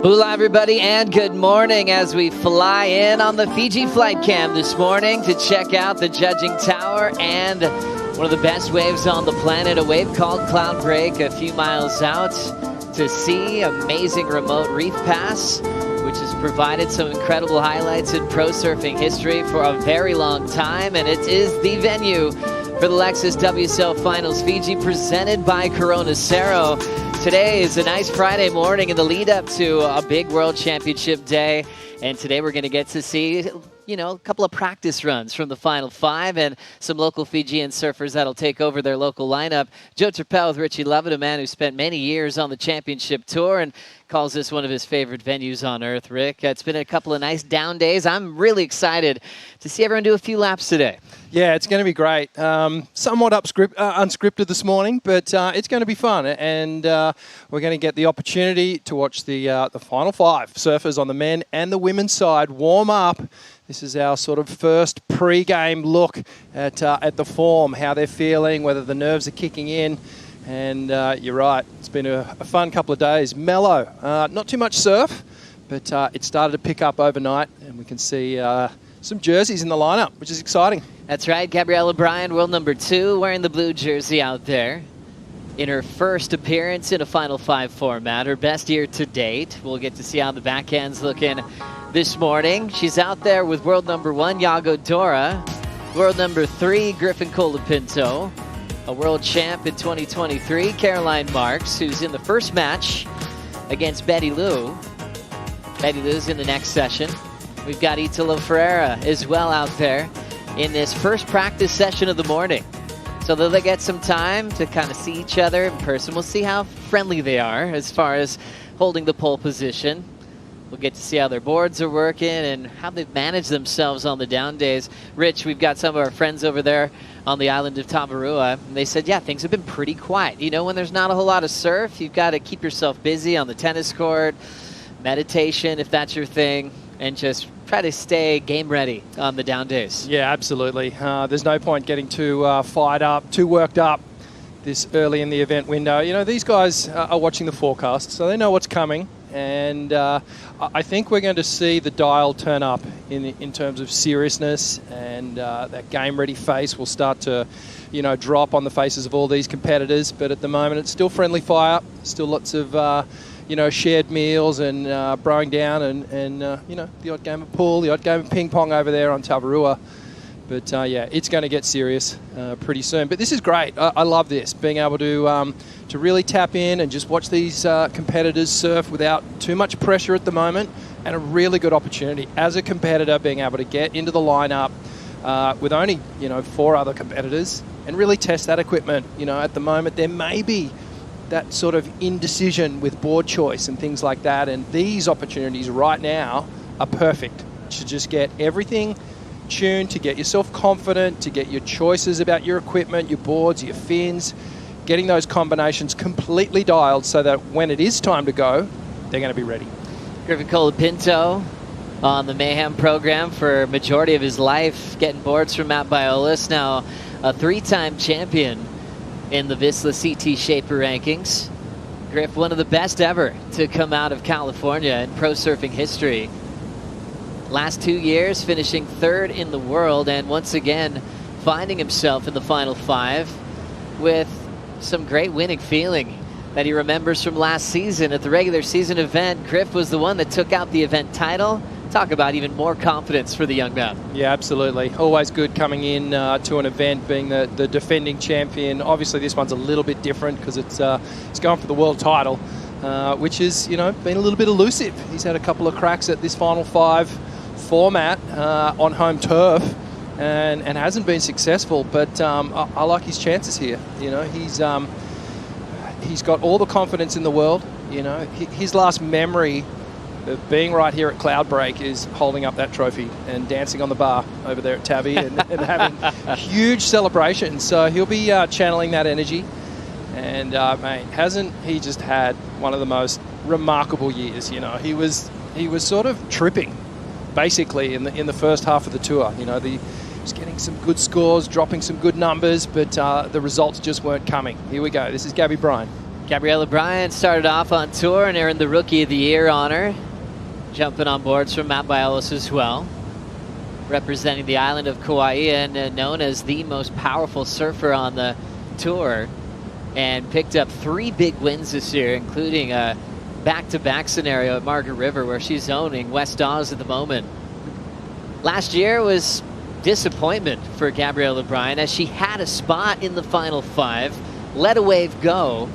Hola everybody and good morning as we fly in on the Fiji flight cam this morning to check out the judging tower and one of the best waves on the planet, a wave called Cloudbreak a few miles out to see amazing remote reef pass, which has provided some incredible highlights in pro surfing history for a very long time, and it is the venue for the Lexus WSL Finals Fiji presented by Cero. Today is a nice Friday morning in the lead up to a big World Championship day. And today we're going to get to see, a couple of practice runs from the Final Five and some local Fijian surfers that'll take over their local lineup. Joe Turpel with Richie Lovett, a man who spent many years on the championship tour and calls this one of his favorite venues on earth. Rick, it's been a couple of nice down days. I'm really excited to see everyone do a few laps today. Yeah, it's going to be great. Somewhat unscripted this morning, but it's going to be fun. And we're going to get the opportunity to watch the Final Five surfers on the men and the women's side warm up. This is our sort of first pre-game look at the form, how they're feeling, whether the nerves are kicking in. And you're right, it's been a fun couple of days. Mellow, not too much surf, but it started to pick up overnight, and we can see some jerseys in the lineup, which is exciting. That's right, Gabriela Bryan, world number 2, wearing the blue jersey out there in her first appearance in a Final Five format, her best year to date. We'll get to see how the backhand's looking this morning. She's out there with world number 1, Yago Dora, world number 3, Griffin Colapinto, a world champ in 2023, Caroline Marks, who's in the first match against Betty Lou. Betty Lou's in the next session. We've got Italo Ferreira as well out there in this first practice session of the morning. So they'll get some time to kind of see each other in person. We'll see how friendly they are as far as holding the pole position. We'll get to see how their boards are working and how they've managed themselves on the down days. Rich, we've got some of our friends over there on the island of Tavarua, and they said, yeah, things have been pretty quiet. When there's not a whole lot of surf, you've got to keep yourself busy on the tennis court, meditation if that's your thing, and just try to stay game ready on the down days. Yeah, absolutely. There's no point getting too fired up, too worked up this early in the event window. These guys are watching the forecast, so they know what's coming. And I think we're going to see the dial turn up in terms of seriousness, and that game-ready face will start to, drop on the faces of all these competitors. But at the moment, it's still friendly fire, still lots of, shared meals and broing down and the odd game of pool, the odd game of ping pong over there on Tavarua. But yeah, it's going to get serious pretty soon. But this is great. I love this, being able to really tap in and just watch these competitors surf without too much pressure at the moment, and a really good opportunity as a competitor being able to get into the lineup with only 4 other competitors and really test that equipment. At the moment there may be that sort of indecision with board choice and things like that, and these opportunities right now are perfect to just get everything tuned, to get yourself confident, to get your choices about your equipment, your boards, your fins, getting those combinations completely dialed so that when it is time to go, they're going to be ready. Griffin Colapinto on the Mayhem program for a majority of his life, getting boards from Matt Biolis, now a 3-time champion in the Vizsla CT Shaper rankings. Griff, one of the best ever to come out of California in pro surfing history. Last 2 years finishing 3rd in the world, and once again finding himself in the Final Five with some great winning feeling that he remembers from last season. At the regular season event, Griff was the one that took out the event title. Talk about even more confidence for the young man. Yeah, absolutely. Always good coming in to an event, being the defending champion. Obviously, this one's a little bit different because it's going for the world title, which has been a little bit elusive. He's had a couple of cracks at this Final Five format on home turf and hasn't been successful. But I like his chances here. He's got all the confidence in the world. His last memory of being right here at Cloudbreak is holding up that trophy and dancing on the bar over there at Tabby and having huge celebrations. So he'll be channeling that energy. And mate, hasn't he just had one of the most remarkable years? He was sort of tripping basically in the first half of the tour. He was getting some good scores, dropping some good numbers, but the results just weren't coming. Here we go. This is Gabby Bryan. Gabriela Bryan started off on tour and earned the Rookie of the Year honor, jumping on boards from Matt Biolos as well, representing the island of Kauai and known as the most powerful surfer on the tour, and picked up 3 big wins this year, including a back-to-back scenario at Margaret River where she's owning West Oz at the moment. Last year was disappointment for Gabriela Bryan as she had a spot in the Final 5, let a wave go.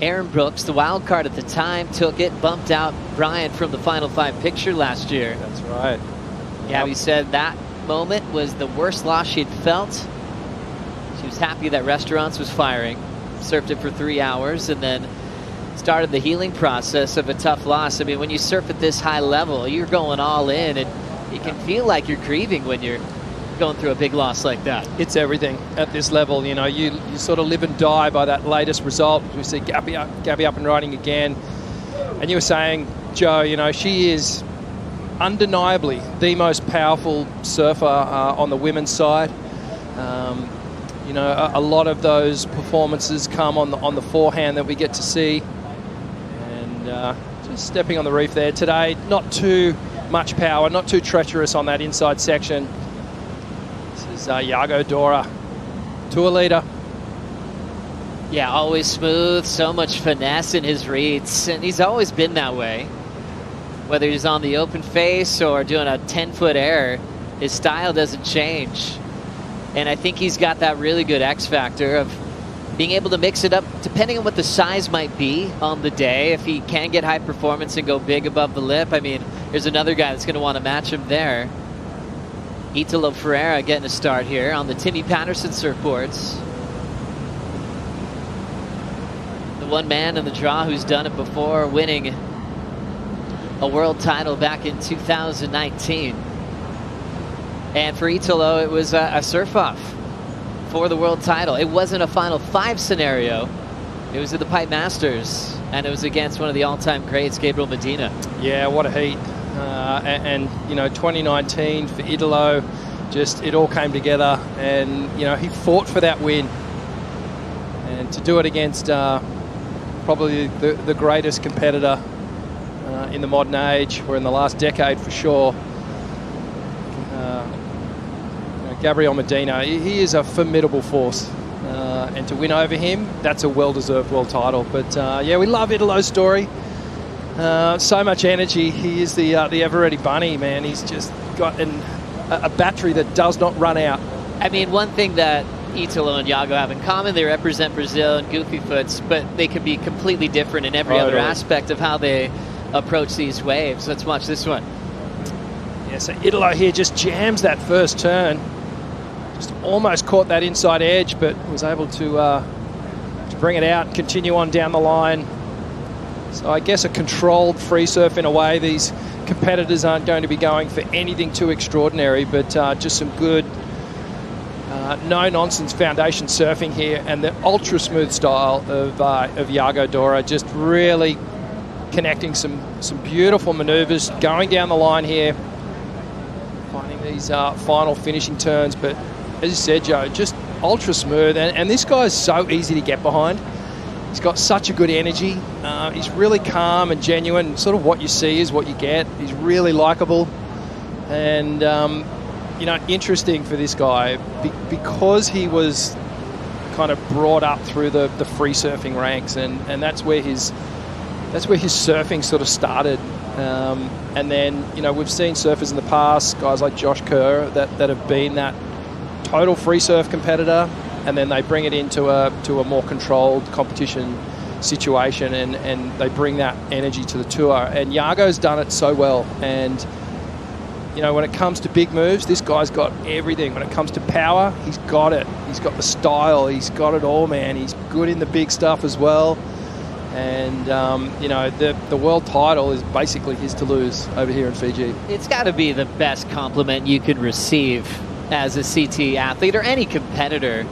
Aaron Brooks, the wild card at the time, took it, bumped out Bryan from the Final 5 picture last year. That's right. Gabby said that moment was the worst loss she'd felt. She was happy that Restaurants was firing, surfed it for 3 hours, and then started the healing process of a tough loss. I mean, when you surf at this high level, you're going all in, and you can feel like you're grieving when you're going through a big loss like that. It's everything at this level. You know, you sort of live and die by that latest result. We see Gabby up and riding again. And you were saying, Joe, you know, she is undeniably the most powerful surfer on the women's side. You know, a lot of those performances come on the forehand that we get to see. And just stepping on the reef there today, not too much power, not too treacherous on that inside section. This is Yago, Dora, tour leader. Yeah, always smooth, so much finesse in his reads, and he's always been that way. Whether he's on the open face or doing a 10-foot air, his style doesn't change. And I think he's got that really good X factor of being able to mix it up depending on what the size might be on the day. If he can get high performance and go big above the lip, I mean, there's another guy that's going to want to match him there. Italo Ferreira getting a start here on the Timmy Patterson surfboards. The one man in the draw who's done it before, winning a world title back in 2019. And for Italo, it was a surf-off for the world title. It wasn't a Final 5 scenario. It was at the Pipe Masters, and it was against one of the all-time greats, Gabriel Medina. Yeah, what a heat. And you know, 2019 for Italo, just it all came together, and you know, he fought for that win, and to do it against probably the greatest competitor in the modern age, or in the last decade for sure. Gabriel Medina, he is a formidable force, and to win over him, that's a well-deserved world title. But yeah, we love Italo's story. So much energy. He is the ever-ready bunny, man. He's just got a battery that does not run out. I mean, one thing that Italo and Yago have in common, they represent Brazil and goofy foots, but they could be completely different in every other aspect of how they approach these waves. Let's watch this one. Yeah, so Italo here just jams that first turn. Just almost caught that inside edge, but was able to bring it out and continue on down the line. So I guess a controlled free surf in a way. These competitors aren't going to be going for anything too extraordinary, but just some good no-nonsense foundation surfing here, and the ultra-smooth style of Yago Dora, just really connecting some beautiful maneuvers, going down the line here, finding these final finishing turns. But as you said, Joe, just ultra-smooth, and this guy's so easy to get behind. He's got such a good energy. He's really calm and genuine. Sort of what you see is what you get. He's really likable. And, you know, interesting for this guy because he was kind of brought up through the free surfing ranks, and that's where his surfing sort of started. And then, you know, we've seen surfers in the past, guys like Josh Kerr, that have been that total free surf competitor, and then they bring it into a more controlled competition situation, and they bring that energy to the tour. And Yago's done it so well. And you know, when it comes to big moves, this guy's got everything. When it comes to power, he's got it. He's got the style. He's got it all, man. He's good in the big stuff as well. And you know, the world title is basically his to lose over here in Fiji. It's got to be the best compliment you could receive as a CT athlete or any competitor.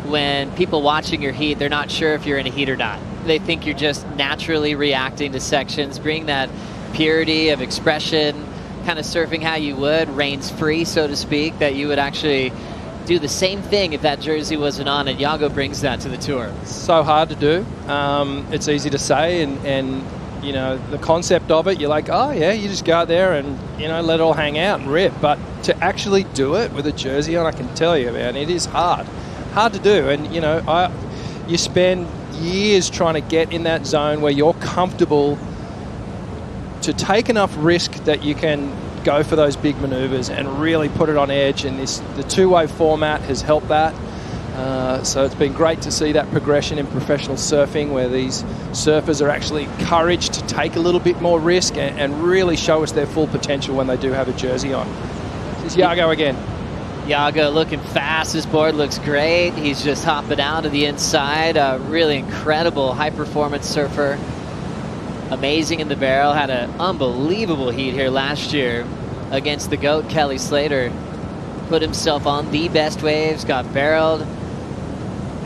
When people watching your heat, they're not sure if you're in a heat or not. They think you're just naturally reacting to sections, bring that purity of expression, kind of surfing how you would, reins free, so to speak, that you would actually do the same thing if that jersey wasn't on, and Yago brings that to the tour. So hard to do. It's easy to say, and you know, the concept of it, you're like, oh yeah, you just go out there and, you know, let it all hang out and rip. But to actually do it with a jersey on, I can tell you, man, it is hard to do. And you know, you spend years trying to get in that zone where you're comfortable to take enough risk that you can go for those big maneuvers and really put it on edge. And the two-way format has helped that. So it's been great to see that progression in professional surfing, where these surfers are actually encouraged to take a little bit more risk and really show us their full potential when they do have a jersey on. This is Yago again. Yago looking fast. His board looks great. He's just hopping out of the inside. Really incredible high-performance surfer. Amazing in the barrel. Had an unbelievable heat here last year against the GOAT, Kelly Slater. Put himself on the best waves, got barreled,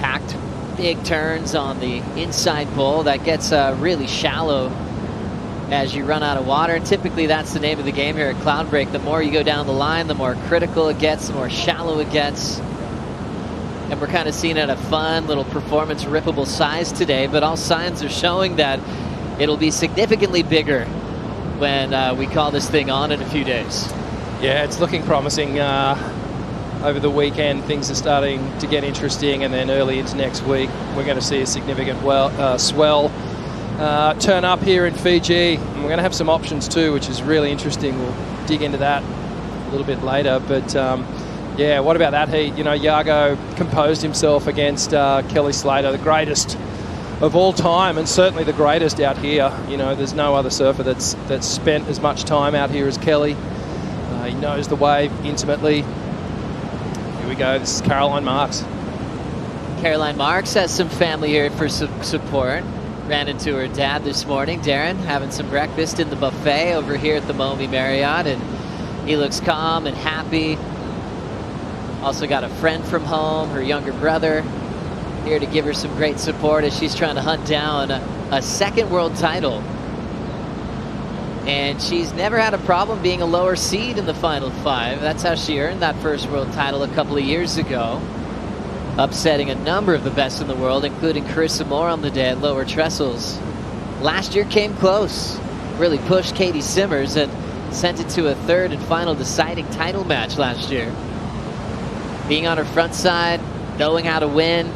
packed big turns on the inside bowl. That gets really shallow as you run out of water. And typically that's the name of the game here at Cloudbreak. The more you go down the line, the more critical it gets, the more shallow it gets. And we're kind of seeing it at a fun little performance rippable size today, but all signs are showing that it'll be significantly bigger when we call this thing on in a few days. Yeah, it's looking promising. Over the weekend, things are starting to get interesting, and then early into next week, we're going to see a significant swell turn up here in Fiji. And we're going to have some options too, which is really interesting. We'll dig into that a little bit later. But yeah, what about that heat? You know, Yago composed himself against Kelly Slater, the greatest of all time, and certainly the greatest out here. You know, there's no other surfer that's spent as much time out here as Kelly. He knows the wave intimately. Here we go. This is Caroline Marks. Caroline Marks has some family here for support. Ran into her dad this morning, Darren, having some breakfast in the buffet over here at the Momi Marriott, and he looks calm and happy. Also got a friend from home, her younger brother, here to give her some great support as she's trying to hunt down a second world title. And she's never had a problem being a lower seed in the Final Five. That's how she earned that first world title a couple of years ago, upsetting a number of the best in the world, including Carissa Moore on the day at lower trestles. Last year came close, really pushed Katie Simmers and sent it to a third and final deciding title match last year. Being on her front side, knowing how to win,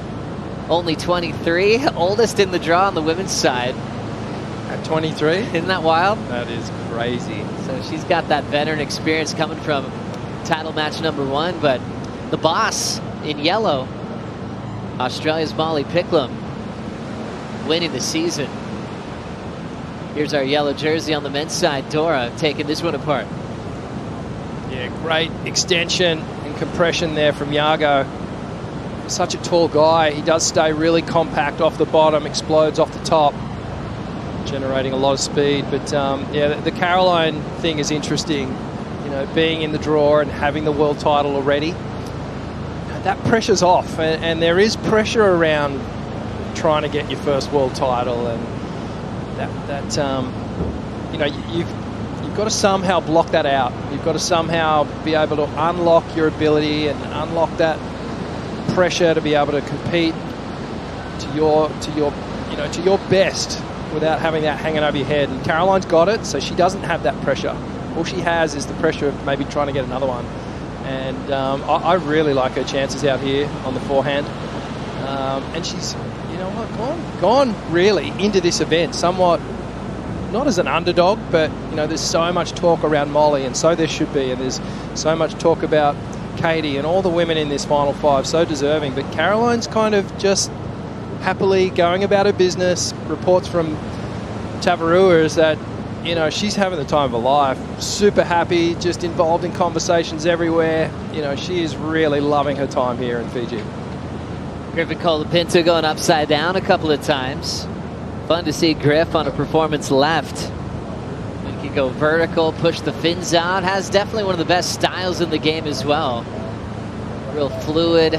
only 23, oldest in the draw on the women's side. At 23? Isn't that wild? That is crazy. So she's got that veteran experience coming from title match number 1, but the boss in yellow, Australia's Molly Picklum, winning the season. Here's our yellow jersey on the men's side, Dora, taking this one apart. Yeah, great extension and compression there from Yago. Such a tall guy. He does stay really compact off the bottom, explodes off the top, generating a lot of speed. But yeah, the Caroline thing is interesting. You know, being in the draw and having the world title already, that pressure's off, and there is pressure around trying to get your first world title, and that you know, you've got to somehow block that out. You've got to somehow be able to unlock your ability and unlock that pressure to be able to compete to your best without having that hanging over your head. And Caroline's got it, so she doesn't have that pressure. All she has is the pressure of maybe trying to get another one. And I really like her chances out here on the forehand. And she's, you know what, gone really into this event somewhat, not as an underdog, but you know, there's so much talk around Molly, and so there should be, and there's so much talk about Katie and all the women in this Final Five, so deserving. But Caroline's kind of just happily going about her business. Reports from Tavarua is that, you know, she's having the time of her life, super happy, just involved in conversations everywhere. You know, she is really loving her time here in Fiji. Griffin Colapinto going upside down a couple of times. Fun to see Griff on a performance left. He can go vertical, push the fins out. Has definitely one of the best styles in the game as well. Real fluid,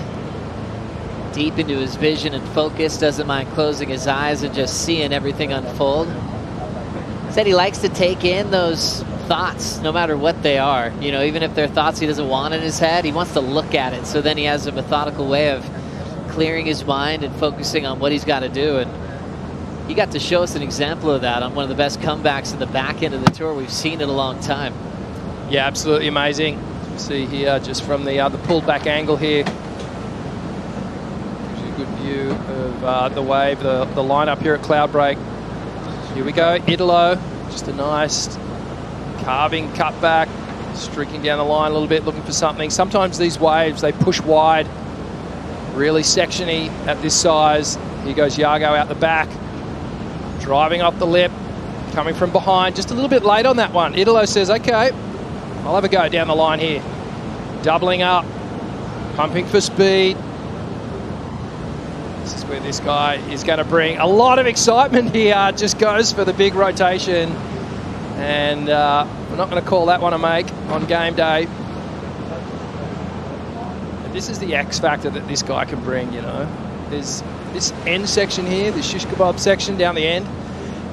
deep into his vision and focus. Doesn't mind closing his eyes and just seeing everything unfold. Said he likes to take in those thoughts, no matter what they are. You know, even if they're thoughts he doesn't want in his head, he wants to look at it. So then he has a methodical way of clearing his mind and focusing on what he's got to do. And he got to show us an example of that on one of the best comebacks in the back end of the tour we've seen in a long time. Yeah, absolutely amazing. You see here, just from the pulled back angle here. Gives you a good view of the wave, the lineup here at Cloudbreak. Here we go, Italo. Just a nice carving cutback, streaking down the line a little bit, looking for something. Sometimes these waves, they push wide, really sectiony at this size. Here goes Yago out the back, driving up the lip, coming from behind, just a little bit late on that one. Italo says, okay, I'll have a go down the line here. Doubling up, pumping for speed. This is where this guy is going to bring a lot of excitement here. Just goes for the big rotation. And we're not going to call that one a make on game day. But this is the X factor that this guy can bring, you know. There's this end section here, this shish kebab section down the end.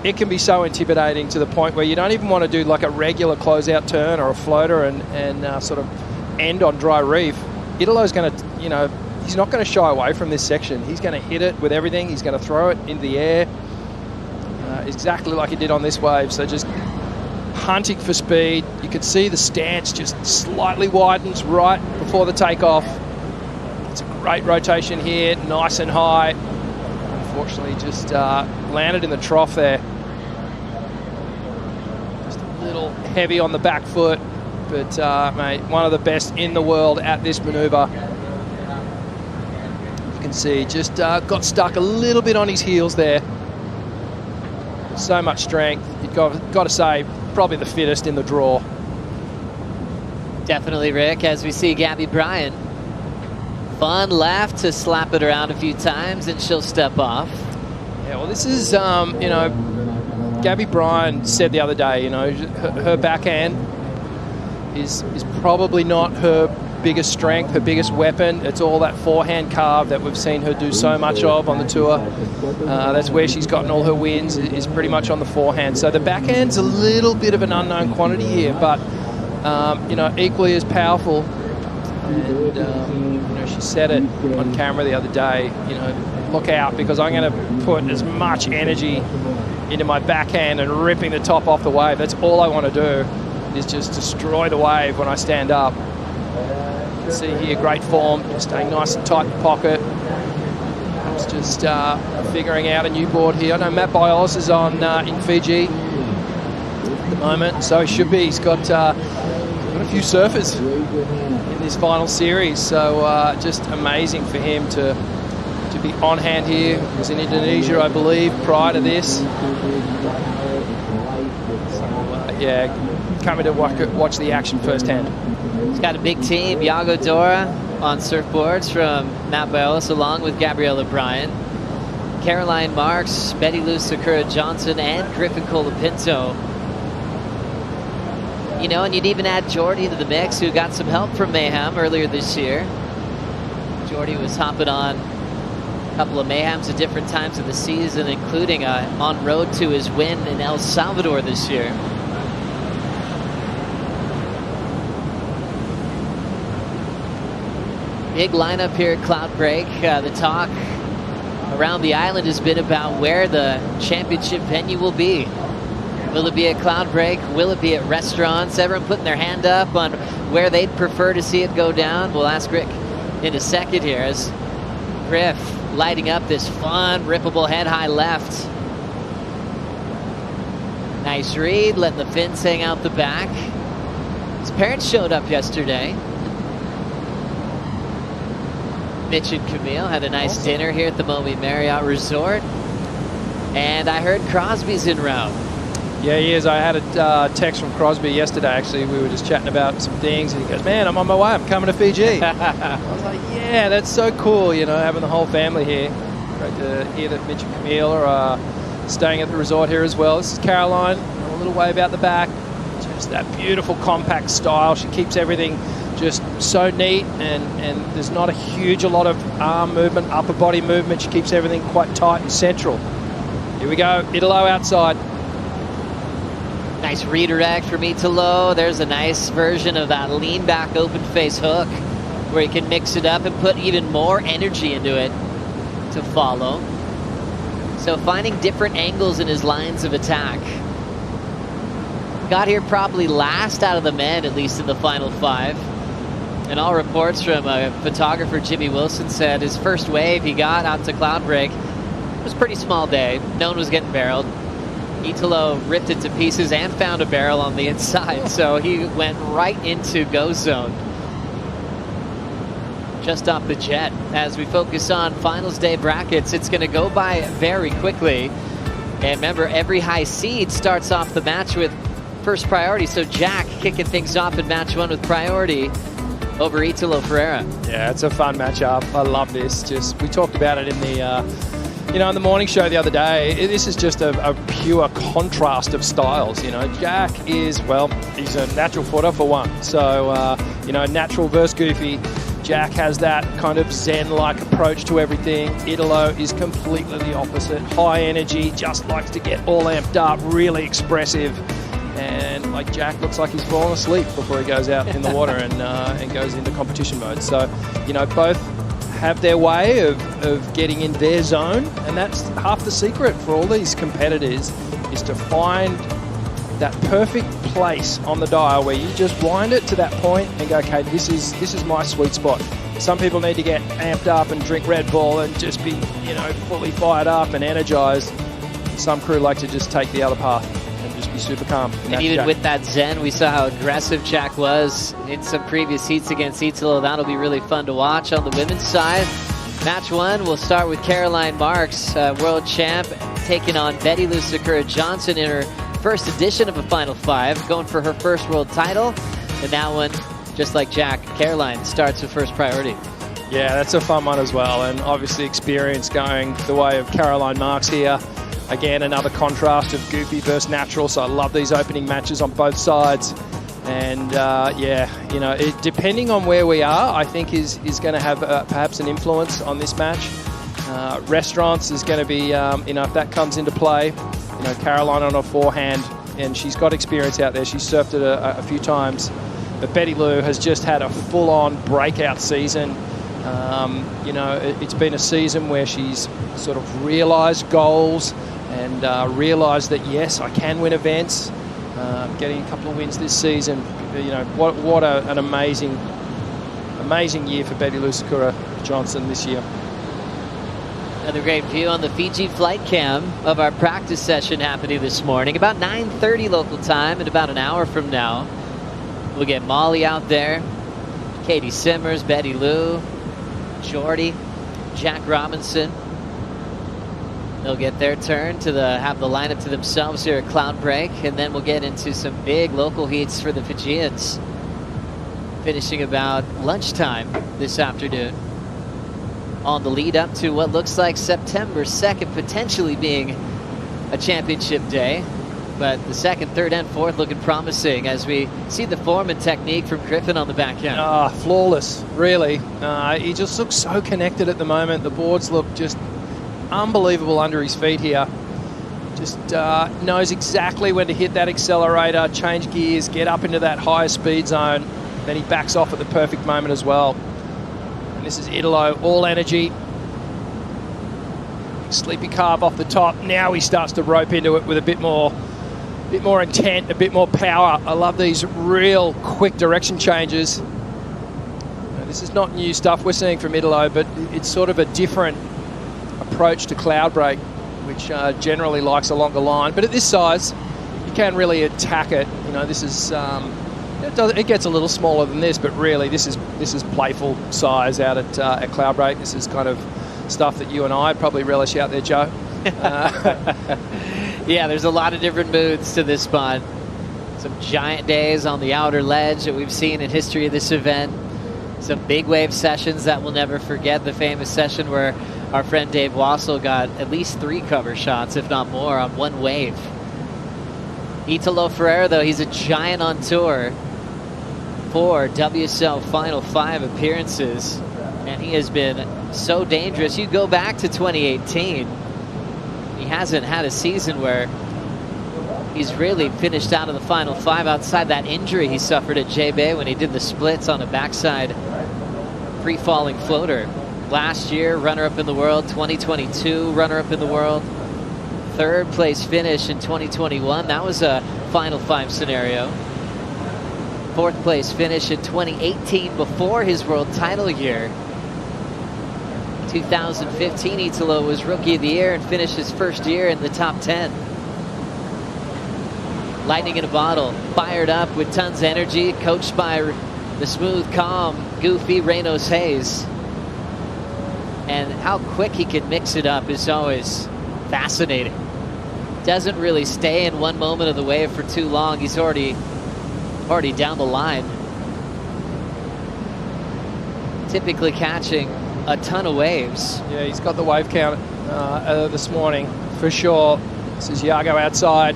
It can be so intimidating to the point where you don't even want to do like a regular closeout turn or a floater and sort of end on dry reef. Italo's going to, you know, he's not going to shy away from this section. He's going to hit it with everything. He's going to throw it into the air, exactly like he did on this wave. So just hunting for speed. You can see the stance just slightly widens right before the takeoff. It's a great rotation here, nice and high. Unfortunately, just landed in the trough there. Just a little heavy on the back foot, but mate, one of the best in the world at this maneuver. You can see just got stuck a little bit on his heels there. So much strength. You've got to say, probably the fittest in the draw. Definitely, Rick, as we see Gabby Bryan. Fun left to slap it around a few times and she'll step off. Yeah, well, this is, you know, Gabby Bryan said the other day, you know, her backhand is probably not her biggest strength, her biggest weapon. It's all that forehand carve that we've seen her do so much of on the tour. That's where she's gotten all her wins, is pretty much on the forehand. So the backhand's a little bit of an unknown quantity here, but, you know, equally as powerful. And, you know, she said it on camera the other day, you know, look out, because I'm going to put as much energy into my backhand and ripping the top off the wave. That's all I want to do, is just destroy the wave when I stand up. You can see here, great form, staying nice and tight in the pocket. It's just figuring out a new board here. I know Matt Biolis is on in Fiji at the moment, so he should be. He's got a few surfers in this final series, so just amazing for him to be on hand here. He was in Indonesia, I believe, prior to this. So, yeah, coming to watch the action firsthand. He's got a big team. Yago, Dora on surfboards from Matt Biolis, along with Gabriela, Bryan, Caroline Marks, Betty Lou Sakura Johnson, and Griffin Colapinto. You know, and you'd even add Jordy to the mix, who got some help from Mayhem earlier this year. Jordy was hopping on a couple of Mayhems at different times of the season, including on road to his win in El Salvador this year. Big lineup here at Cloudbreak. The talk around the island has been about where the championship venue will be. Will it be at Cloudbreak? Will it be at restaurants? Everyone putting their hand up on where they'd prefer to see it go down. We'll ask Rick in a second here, as Griff lighting up this fun, rippable head-high left. Nice read, letting the fins hang out the back. His parents showed up yesterday. Mitch and Camille had a nice dinner here at the Momi Marriott Resort. And I heard Crosby's en route. Yeah, he is. I had a text from Crosby yesterday, actually. We were just chatting about some things, and he goes, man, I'm on my way. I'm coming to Fiji. I was like, yeah, that's so cool, you know, having the whole family here. Great to hear that Mitch and Camille are staying at the resort here as well. This is Caroline, a little wave out the back. Just that beautiful compact style. She keeps everything just so neat, and there's not a lot of arm movement, upper body movement. She keeps everything quite tight and central. Here we go, Italo outside. Nice redirect from Italo. There's a nice version of that lean back open face hook where he can mix it up and put even more energy into it to follow. So finding different angles in his lines of attack. Got here probably last out of the men, at least in the final 5. And all reports from photographer Jimmy Wilson said his first wave he got out to Cloudbreak was a pretty small day. No one was getting barreled. Italo ripped it to pieces and found a barrel on the inside, so he went right into go zone. Just off the jet. As we focus on finals day brackets, it's going to go by very quickly. And remember, every high seed starts off the match with first priority, so Jack kicking things off in match 1 with priority over Italo Ferreira. Yeah, it's a fun matchup. I love this. We talked about it in the in the morning show the other day. This is just a pure contrast of styles. Jack is, well, he's a natural footer for one. So, natural versus goofy. Jack has that kind of zen-like approach to everything. Italo is completely the opposite. High energy, just likes to get all amped up, really expressive. And like Jack looks like he's fallen asleep before he goes out in the water and goes into competition mode. So, both have their way of getting in their zone, and that's half the secret for all these competitors, is to find that perfect place on the dial where you just wind it to that point and go, okay, this is my sweet spot. Some people need to get amped up and drink Red Bull and just be, fully fired up and energized. Some crew like to just take the other path and just be super calm. And even with that zen, we saw how aggressive Jack was in some previous heats against Italo. That'll be really fun to watch. On the women's side, match 1, we'll start with Caroline Marks, world champ, taking on Betty Lou Sakura Johnson in her first edition of a Final 5, going for her first world title. And that one, just like Jack, Caroline starts with first priority. Yeah, that's a fun one as well. And obviously experience going the way of Caroline Marks here. Again, another contrast of goofy versus natural. So I love these opening matches on both sides. And depending on where we are, I think is going to have perhaps an influence on this match. Restaurants is going to be, if that comes into play. Caroline on her forehand, and she's got experience out there. She's surfed it a few times. But Betty Lou has just had a full-on breakout season. It's been a season where she's sort of realised goals and realised that, yes, I can win events. Getting a couple of wins this season. What an amazing year for Betty Lou Sakura Johnson this year. Another great view on the Fiji flight cam of our practice session happening this morning. About 9:30 local time, and about an hour from now, we'll get Molly out there, Katie Simmers, Betty Lou, Jordy, Jack Robinson. They'll get their turn to have the lineup to themselves here at Cloudbreak, and then we'll get into some big local heats for the Fijians, finishing about lunchtime this afternoon. On the lead up to what looks like September 2nd potentially being a championship day. But the 2nd, 3rd, and 4th looking promising as we see the form and technique from Griffin on the back end. Flawless, really. He just looks so connected at the moment. The boards look just unbelievable under his feet here. Just knows exactly when to hit that accelerator, change gears, get up into that higher speed zone. Then he backs off at the perfect moment as well. And this is Italo, all energy. Sleepy carve off the top. Now he starts to rope into it with a bit more intent, a bit more power. I love these real quick direction changes. Now, this is not new stuff we're seeing from Italo, but it's sort of a different approach to Cloudbreak, which generally likes a longer line. But at this size, you can really attack it. This is it gets a little smaller than this, but really this is playful size out at Cloudbreak. This is kind of stuff that you and I probably relish out there, Joe. Yeah, there's a lot of different moods to this spot. Some giant days on the outer ledge that we've seen in history of this event. Some big wave sessions that we'll never forget. The famous session where our friend Dave Wassel got at least 3 cover shots, if not more, on one wave. Italo Ferreira, though, he's a giant on tour. 4 WSL Final 5 appearances, and he has been so dangerous. You go back to 2018, he hasn't had a season where he's really finished out of the final 5 outside that injury he suffered at J-Bay when he did the splits on a backside free-falling floater. Last year, runner-up in the world. 2022, runner-up in the world. 3rd place finish in 2021. That was a final 5 scenario. 4th place finish in 2018 before his world title year. 2015, Italo was Rookie of the Year and finished his first year in the top 10. Lightning in a bottle, fired up with tons of energy, coached by the smooth, calm, goofy Reynolds Hayes. And how quick he can mix it up is always fascinating. Doesn't really stay in one moment of the wave for too long. He's already down the line. Typically catching a ton of waves. Yeah, he's got the wave count this morning for sure. This is Yago outside.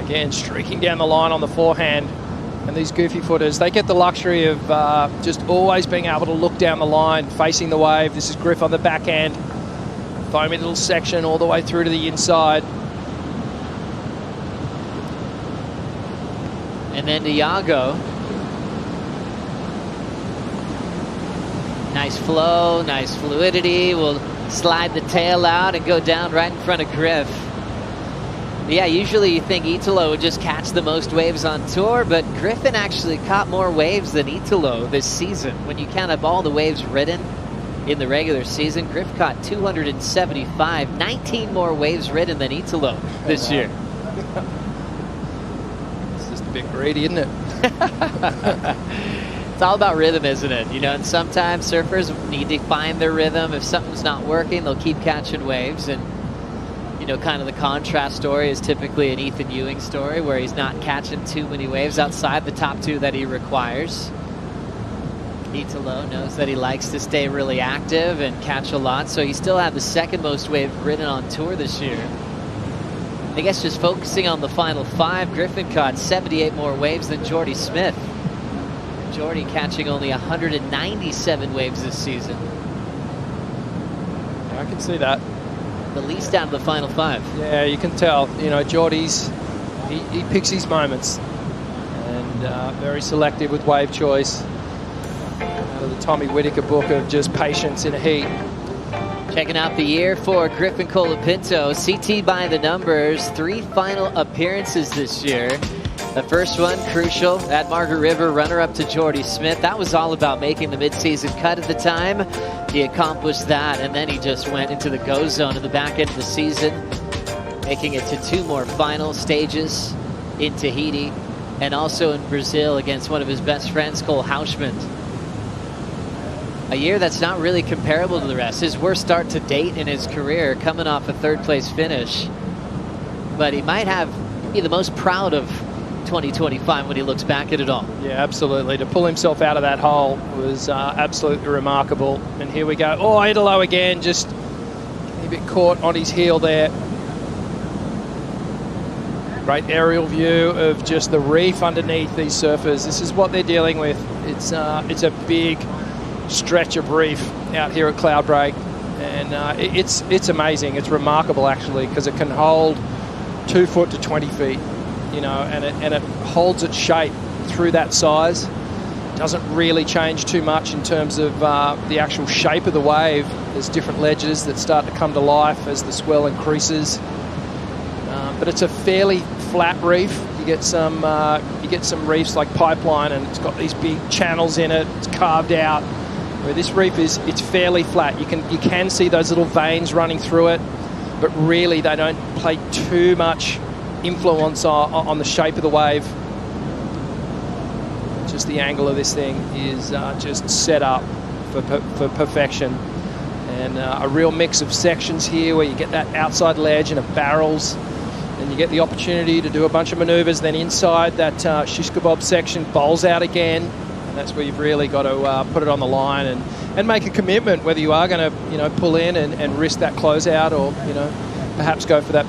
Again, streaking down the line on the forehand. And these goofy footers, they get the luxury of just always being able to look down the line, facing the wave. This is Griff on the backhand. Foamy little section all the way through to the inside. And then to Yago. Nice flow, nice fluidity. Will slide the tail out and go down right in front of Griff. Yeah, usually you think Italo would just catch the most waves on tour, but Griffin actually caught more waves than Italo this season. When you count up all the waves ridden in the regular season, Griff caught 275, 19 more waves ridden than Italo this year. It's just a bit greedy, isn't it? It's all about rhythm, isn't it? You know, and sometimes surfers need to find their rhythm. If something's not working, they'll keep catching waves. And you know, kind of the contrast story is typically an Ethan Ewing story where he's not catching too many waves outside the top 2 that he requires. Italo knows that he likes to stay really active and catch a lot, so he still had the 2nd most waves ridden on tour this year. I guess just focusing on the final 5, Griffin caught 78 more waves than Jordy Smith. Jordy catching only 197 waves this season. I can see that. The least out of the final 5. Yeah, you can tell. You know, Jordy's, he picks his moments. And very selective with wave choice. Out of the Tommy Whitaker book of just patience in a heat. Checking out the year for Griffin Colapinto. CT by the numbers. 3 final appearances this year. The first one, crucial, at Margaret River, runner-up to Jordy Smith. That was all about making the mid-season cut at the time. He accomplished that, and then he just went into the go zone in the back end of the season, making it to 2 more final stages in Tahiti, and also in Brazil against one of his best friends, Cole Houshmand. A year that's not really comparable to the rest. His worst start to date in his career, coming off a 3rd-place finish. But he might be the most proud of 2025 when he looks back at it all. Yeah, absolutely. To pull himself out of that hole was absolutely remarkable. And here we go. Oh, Italo again, just a bit caught on his heel there. Great aerial view of just the reef underneath these surfers. This is what they're dealing with. It's a big stretch of reef out here at Cloudbreak. And it's amazing. It's remarkable, actually, because it can hold 2 foot to 20 feet. You know, and it holds its shape through that size. Doesn't really change too much in terms of the actual shape of the wave. There's different ledges that start to come to life as the swell increases. But it's a fairly flat reef. You get some reefs like Pipeline, and it's got these big channels in it. It's carved out. Where this reef it's fairly flat. You can see those little veins running through it, but really they don't play too much influence on the shape of the wave. Just the angle of this thing is just set up for perfection. And a real mix of sections here where you get that outside ledge and it barrels, and you get the opportunity to do a bunch of maneuvers. Then inside that shish kebab section bowls out again, and that's where you've really got to put it on the line and make a commitment whether you are going to pull in and risk that closeout, or perhaps go for that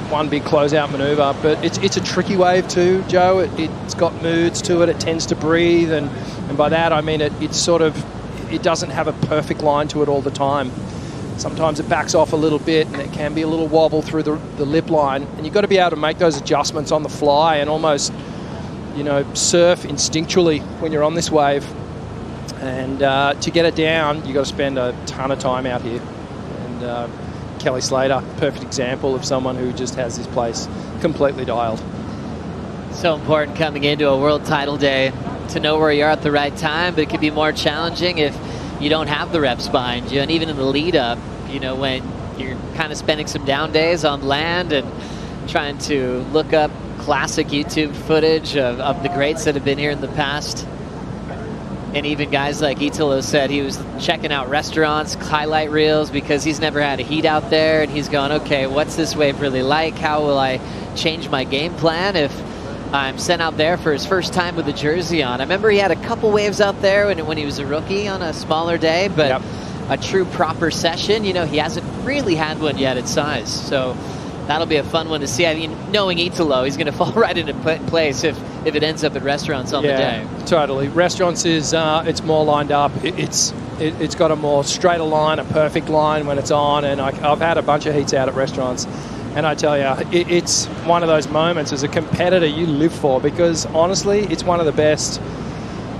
one big closeout maneuver. But it's a tricky wave too, Joe. It's got moods to it. It tends to breathe, and by that I mean it doesn't have a perfect line to it all the time. Sometimes it backs off a little bit and it can be a little wobble through the lip line. And you've got to be able to make those adjustments on the fly and almost, you know, surf instinctually when you're on this wave. And to get it down, you've got to spend a ton of time out here. And Kelly Slater, perfect example of someone who just has this place completely dialed. So important coming into a world title day to know where you're at the right time, but it can be more challenging if you don't have the reps behind you. And even in the lead up, you know, when you're kind of spending some down days on land and trying to look up classic YouTube footage of the greats that have been here in the past. And even guys like Italo said he was checking out restaurants, highlight reels, because he's never had a heat out there. And he's going, okay, what's this wave really like? How will I change my game plan if I'm sent out there for his first time with a jersey on? I remember he had a couple waves out there when he was a rookie on a smaller day, but Yep. a true proper session, you know, he hasn't really had one yet at size. So that'll be a fun one to see. I mean, knowing Italo, he's going to fall right into place if it ends up at restaurants on the day. Totally. Restaurants is it's more lined up. It's got a more straighter line, a perfect line when it's on. And I've had a bunch of heats out at restaurants, and I tell you, it's one of those moments as a competitor you live for, because honestly, it's one of the best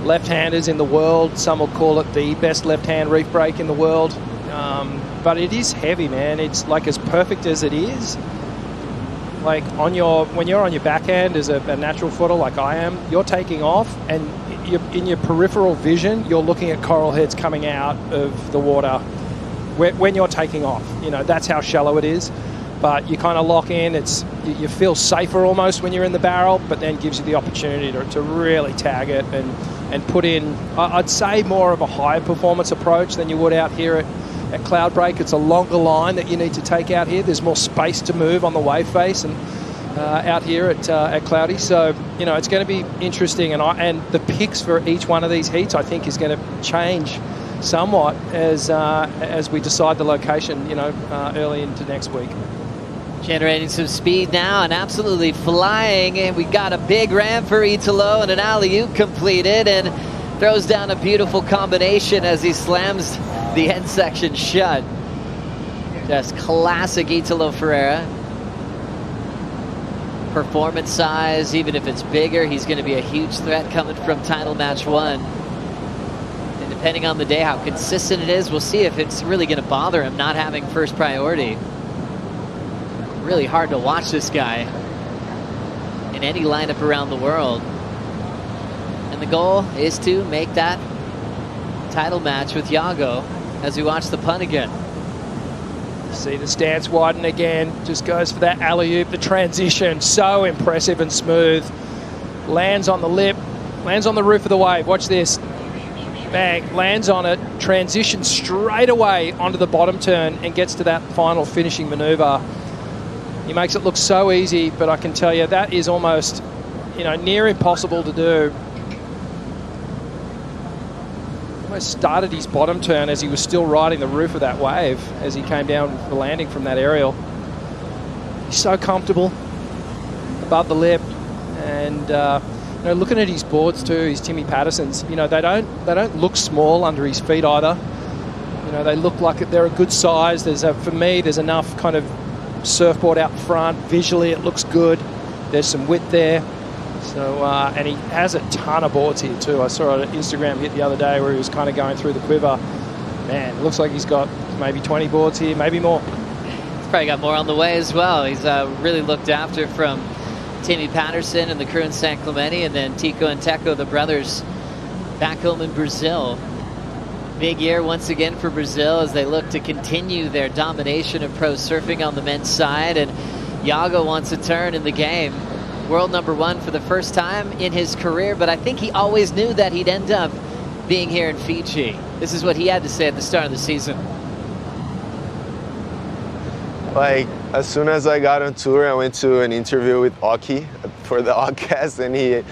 left-handers in the world. Some will call it the best left-hand reef break in the world. But it is heavy, man. It's like as perfect as it is. Like when you're on your backhand as a natural footer like I am, you're taking off, and in your peripheral vision, you're looking at coral heads coming out of the water when you're taking off. You know, that's how shallow it is. But you kind of lock in. You feel safer almost when you're in the barrel, but then gives you the opportunity to really tag it and put in, I'd say, more of a high performance approach than you would out here at Cloudbreak. It's a longer line that you need to take out here. There's more space to move on the wave face and out here at Cloudy. So, you know, it's going to be interesting. And the picks for each one of these heats, I think, is going to change somewhat as we decide the location, you know, early into next week. Generating some speed now and absolutely flying. And we got a big ramp for Italo and an alley-oop completed, and throws down a beautiful combination as he slams the end section shut. Just classic Italo Ferreira. Performance size, even if it's bigger, he's going to be a huge threat coming from title match 1. And depending on the day, how consistent it is, we'll see if it's really going to bother him not having first priority. Really hard to watch this guy in any lineup around the world. And the goal is to make that title match with Yago as we watch the punt again. See the stance widen again, just goes for that alley-oop. The transition, so impressive and smooth. Lands on the lip, lands on the roof of the wave. Watch this. Bang, lands on it, transitions straight away onto the bottom turn and gets to that final finishing maneuver. He makes it look so easy, but I can tell you that is almost, you know, near impossible to do. Almost started his bottom turn as he was still riding the roof of that wave as he came down for landing from that aerial. He's so comfortable above the lip, and you know, looking at his boards too, his Timmy Pattersons, you know, they don't look small under his feet either. You know, they look like they're a good size. For me, there's enough kind of surfboard out front. Visually, it looks good. There's some width there. So, and he has a ton of boards here too. I saw an Instagram hit the other day where he was kind of going through the quiver. Man, it looks like he's got maybe 20 boards here, maybe more. He's probably got more on the way as well. He's really looked after from Timmy Patterson and the crew in San Clemente, and then Tico and Teco, the brothers, back home in Brazil. Big year once again for Brazil as they look to continue their domination of pro surfing on the men's side. And Yago wants a turn in the game. World #1 for the first time in his career, but I think he always knew that he'd end up being here in Fiji. This is what he had to say at the start of the season. Like, as soon as I got on tour, I went to an interview with Oki for the Oddcast, and he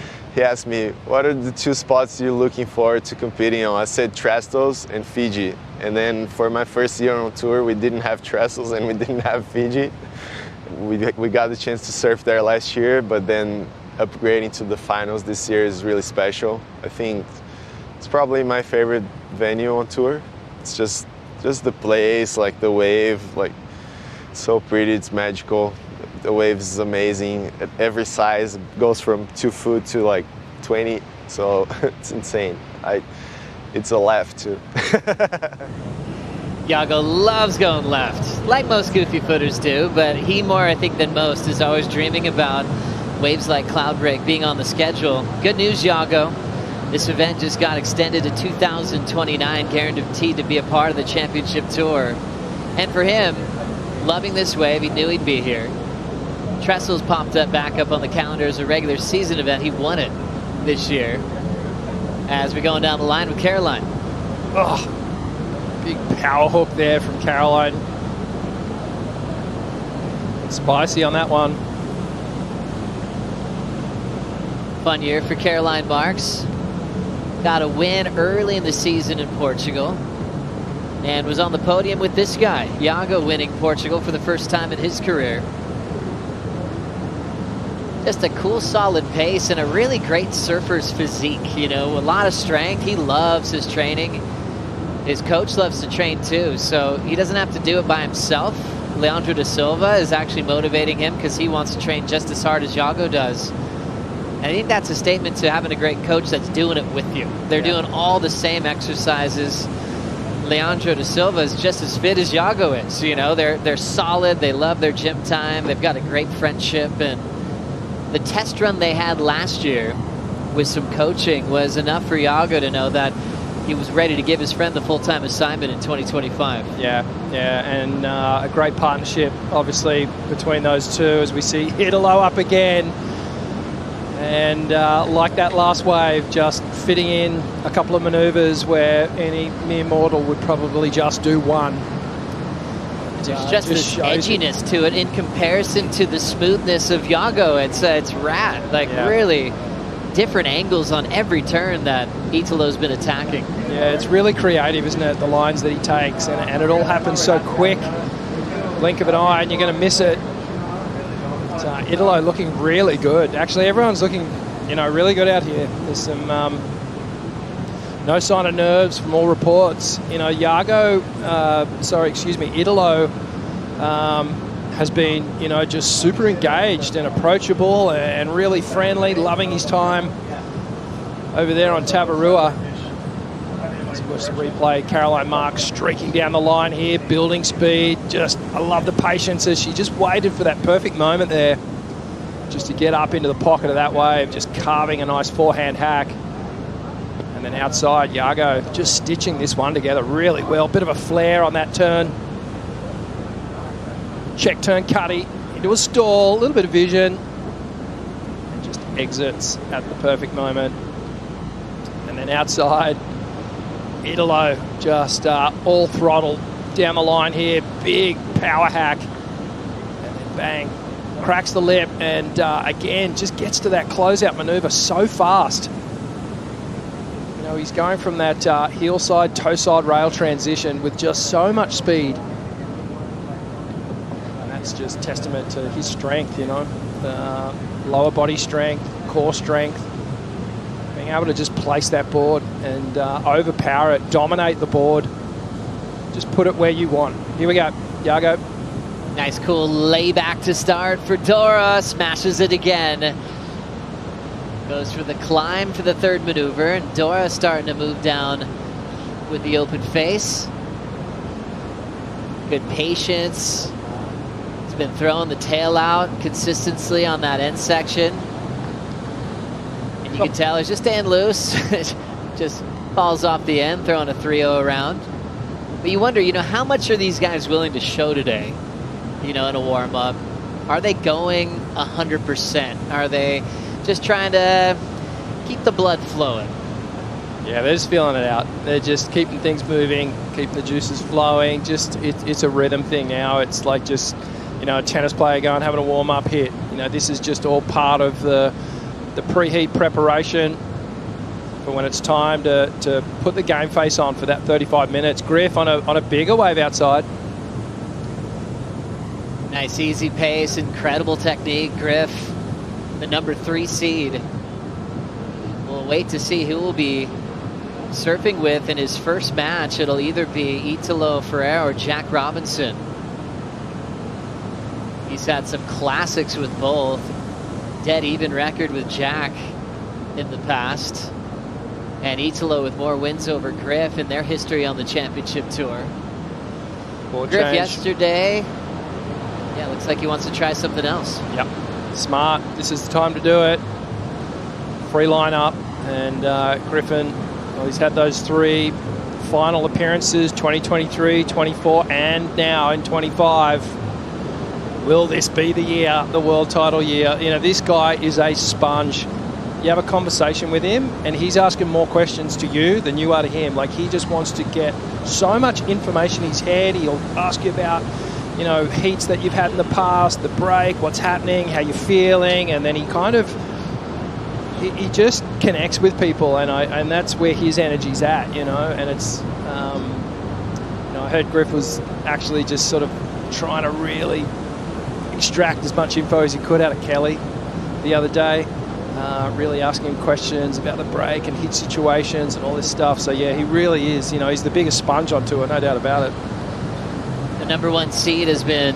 asked me, what are the 2 spots you're looking forward to competing on? I said Trestles and Fiji. And then for my first year on tour, we didn't have Trestles and we didn't have Fiji. We got the chance to surf there last year, but then upgrading to the finals this year is really special. I think it's probably my favorite venue on tour. It's just just the place, like the wave, like so pretty, it's magical. The wave is amazing at every size. It goes from 2 foot to like 20, so it's insane. It's a left too. Yago loves going left, like most goofy footers do, but he more, I think, than most is always dreaming about waves like Cloudbreak being on the schedule. Good news, Yago. This event just got extended to 2029, guaranteed to be a part of the championship tour. And for him, loving this wave, he knew he'd be here. Trestle's popped up back up on the calendar as a regular season event. He won it this year. As we're going down the line with Caroline. Oh, big power hook there from Caroline. Spicy on that one. Fun year for Caroline Marks. Got a win early in the season in Portugal. And was on the podium with this guy, Yago, winning Portugal for the first time in his career. Just a cool, solid pace and a really great surfer's physique, you know, a lot of strength. He loves his training. His coach loves to train too, so he doesn't have to do it by himself. Leandro da Silva is actually motivating him because he wants to train just as hard as Yago does. And I think that's a statement to having a great coach that's doing it with you. They're doing all the same exercises. Leandro da Silva is just as fit as Yago is. You know, they're solid. They love their gym time. They've got a great friendship. And the test run they had last year with some coaching was enough for Yago to know that he was ready to give his friend the full-time assignment in 2025. Yeah, and a great partnership, obviously, between those two as we see Italo up again. And like that last wave, just fitting in a couple of maneuvers where any mere mortal would probably just do one. There's just this edginess to it in comparison to the smoothness of Yago. It's rad, like really different angles on every turn that Italo's been attacking. Yeah, it's really creative, isn't it? The lines that he takes, and it all happens so quick. Blink of an eye, and you're going to miss it. Italo looking really good. Actually, everyone's looking, you know, really good out here. There's some no sign of nerves from all reports. You know, Italo has been, you know, just super engaged and approachable and really friendly, loving his time over there on Tavarua. Let's watch the replay. Caroline Marks streaking down the line here, building speed. I love the patience as she just waited for that perfect moment there just to get up into the pocket of that wave, just carving a nice forehand hack. And then outside, Yago just stitching this one together really well. Bit of a flare on that turn. Check turn cutty into a stall, a little bit of vision. And just exits at the perfect moment. And then outside, Italo just all throttle down the line here. Big power hack. And then bang. Cracks the lip and again just gets to that closeout maneuver so fast. You know, he's going from that heel side, toe side rail transition with just so much speed. And that's just testament to his strength, you know. Lower body strength, core strength. Being able to just place that board and overpower it, dominate the board. Just put it where you want. Here we go, Yago. Nice cool layback to start for Dora. Smashes it again. Goes for the climb for the third maneuver. And Dora starting to move down with the open face. Good patience. He's been throwing the tail out consistently on that end section. And you can tell he's just staying loose. Just falls off the end, throwing a 3-0 around. But you wonder, you know, how much are these guys willing to show today? You know, in a warm-up. Are they going 100%? Are they just trying to keep the blood flowing? Yeah, they're just feeling it out. They're just keeping things moving, keeping the juices flowing. Just it's a rhythm thing now. It's like just, you know, a tennis player going having a warm-up hit. You know, this is just all part of the preheat preparation for when it's time to put the game face on for that 35 minutes. Griff on a bigger wave outside. Nice easy pace, incredible technique, Griff, the number 3 seed. We'll wait to see who will be surfing with in his first match, it'll either be Italo, Ferreira, or Jack Robinson. He's had some classics with both. Dead even record with Jack in the past. And Italo with more wins over Griff in their history on the championship tour. Griff yesterday, yeah, looks like he wants to try something else. Yep, smart. This is the time to do it. Free lineup, and Griffin, well, he's had those 3 final appearances, 2023, 24, and now in 25. Will this be the year, the world title year? You know, this guy is a sponge. You have a conversation with him, and he's asking more questions to you than you are to him. Like, he just wants to get so much information in his head. He'll ask you about, you know, heats that you've had in the past, the break, what's happening, how you're feeling, and then he kind of, he just connects with people, and that's where his energy's at, you know. And it's, you know, I heard Griff was actually just sort of trying to really extract as much info as he could out of Kelly the other day. Really asking him questions about the break and hit situations and all this stuff. So yeah, he really is, you know, he's the biggest sponge on tour, no doubt about it. The #1 seed has been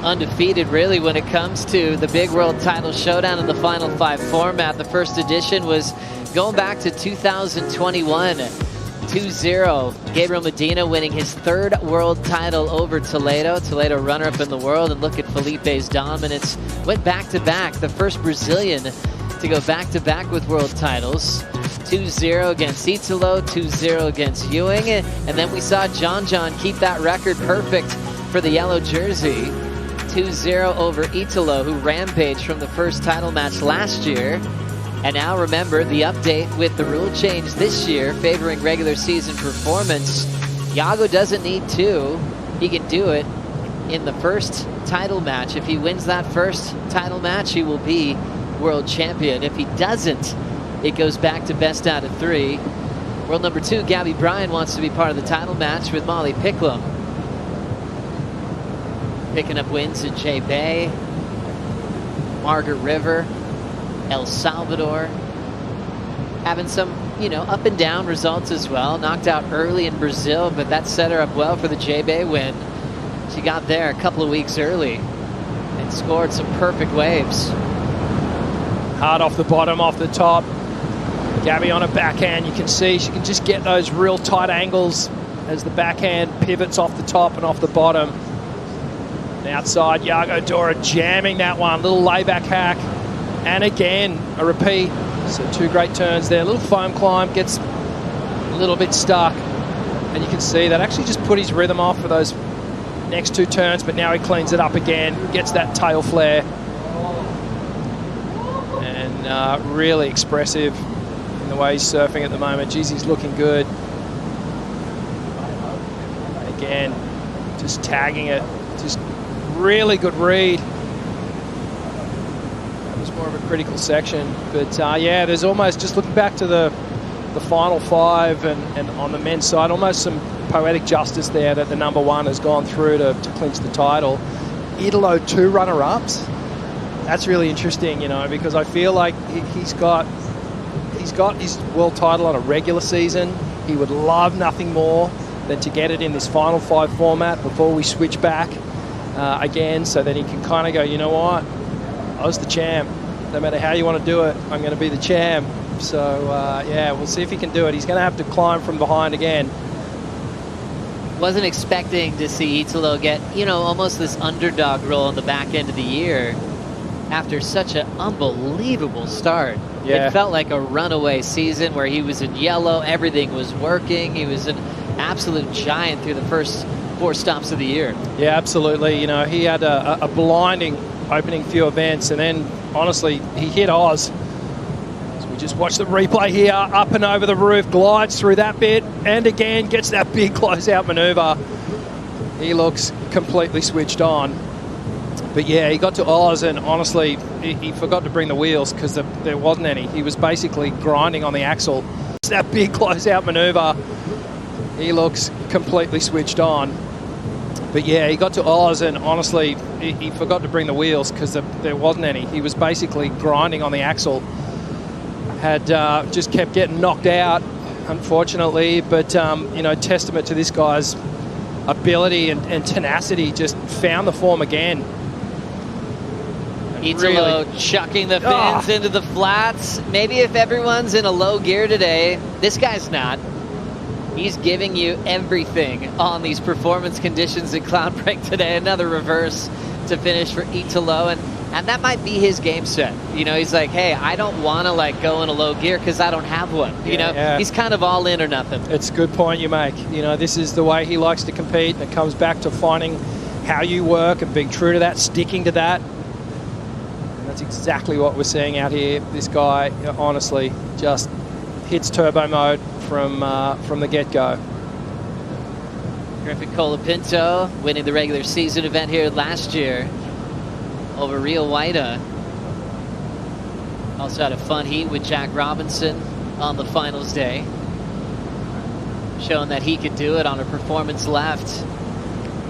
undefeated really when it comes to the big world title showdown in the Final 5 format. The first edition was going back to 2021. 2-0. Gabriel Medina winning his 3rd world title over Toledo. Toledo runner-up in the world, and look at Felipe's dominance. Went back-to-back, the first Brazilian to go back-to-back with world titles. 2-0 against Italo, 2-0 against Ewing, and then we saw John keep that record perfect for the yellow jersey. 2-0 over Italo, who rampaged from the first title match last year. And now remember the update with the rule change this year favoring regular season performance. Yago doesn't need 2. He can do it in the first title match. If he wins that first title match, he will be world champion. If he doesn't, it goes back to best out of 3. World #2, Bryan wants to be part of the title match with Molly Picklum. Picking up wins in J Bay, Margaret River, El Salvador. Having some, you know, up and down results as well. Knocked out early in Brazil, but that set her up well for the J Bay win. She got there a couple of weeks early and scored some perfect waves. Hard off the bottom, off the top. Gabby on a backhand, you can see she can just get those real tight angles as the backhand pivots off the top and off the bottom. And outside, Yago, Dora jamming that one, little layback hack. And again, a repeat. So 2 great turns there. A little foam climb, gets a little bit stuck. And you can see that actually just put his rhythm off for those next 2 turns, but now he cleans it up again, gets that tail flare. And really expressive in the way he's surfing at the moment. Geez, he's looking good. Again, just tagging it. Just really good read. That was more of a critical section. But yeah, there's almost, just looking back to the Final 5 and on the men's side, almost some poetic justice there that the #1 has gone through to clinch the title. Italo 2 runner-ups. That's really interesting, you know, because I feel like he's got his world title on a regular season. He would love nothing more than to get it in this Final 5 format before we switch back again, so that he can kind of go, you know what, I was the champ. No matter how you want to do it, I'm going to be the champ. So yeah, we'll see if he can do it. He's going to have to climb from behind again. Wasn't expecting to see Italo get, you know, almost this underdog role in the back end of the year after such an unbelievable start. Yeah. It felt like a runaway season where he was in yellow, everything was working. He was an absolute giant through the first 4 stops of the year. Yeah, absolutely. You know, he had a blinding opening few events, and then honestly, he hit Oz. So we just watched the replay here, up and over the roof, glides through that bit, and again gets that big closeout maneuver. He looks completely switched on. But yeah, he got to Oz, and honestly, he forgot to bring the wheels because there wasn't any. He was basically grinding on the axle. It's that big closeout maneuver. He looks completely switched on. But yeah, he got to Oz, and honestly, he forgot to bring the wheels because there wasn't any. He was basically grinding on the axle. Had just kept getting knocked out, unfortunately, but you know, testament to this guy's ability and tenacity. Just found the form again. Italo chucking the fins into the flats. Maybe if everyone's in a low gear today, this guy's not. He's giving you everything on these performance conditions at Cloudbreak today. Another reverse to finish for Italo, and that might be his game set. You know, he's like, hey, I don't want to like go in a low gear because I don't have one. You know, he's kind of all in or nothing. It's a good point you make. You know, this is the way he likes to compete, and it comes back to finding how you work and being true to that, sticking to that. And that's exactly what we're seeing out here. This guy, honestly, just hits turbo mode from the get-go. Griffin Colapinto winning the regular season event here last year over Rio Waida. Also had a fun heat with Jack Robinson on the finals day, showing that he could do it on a performance left.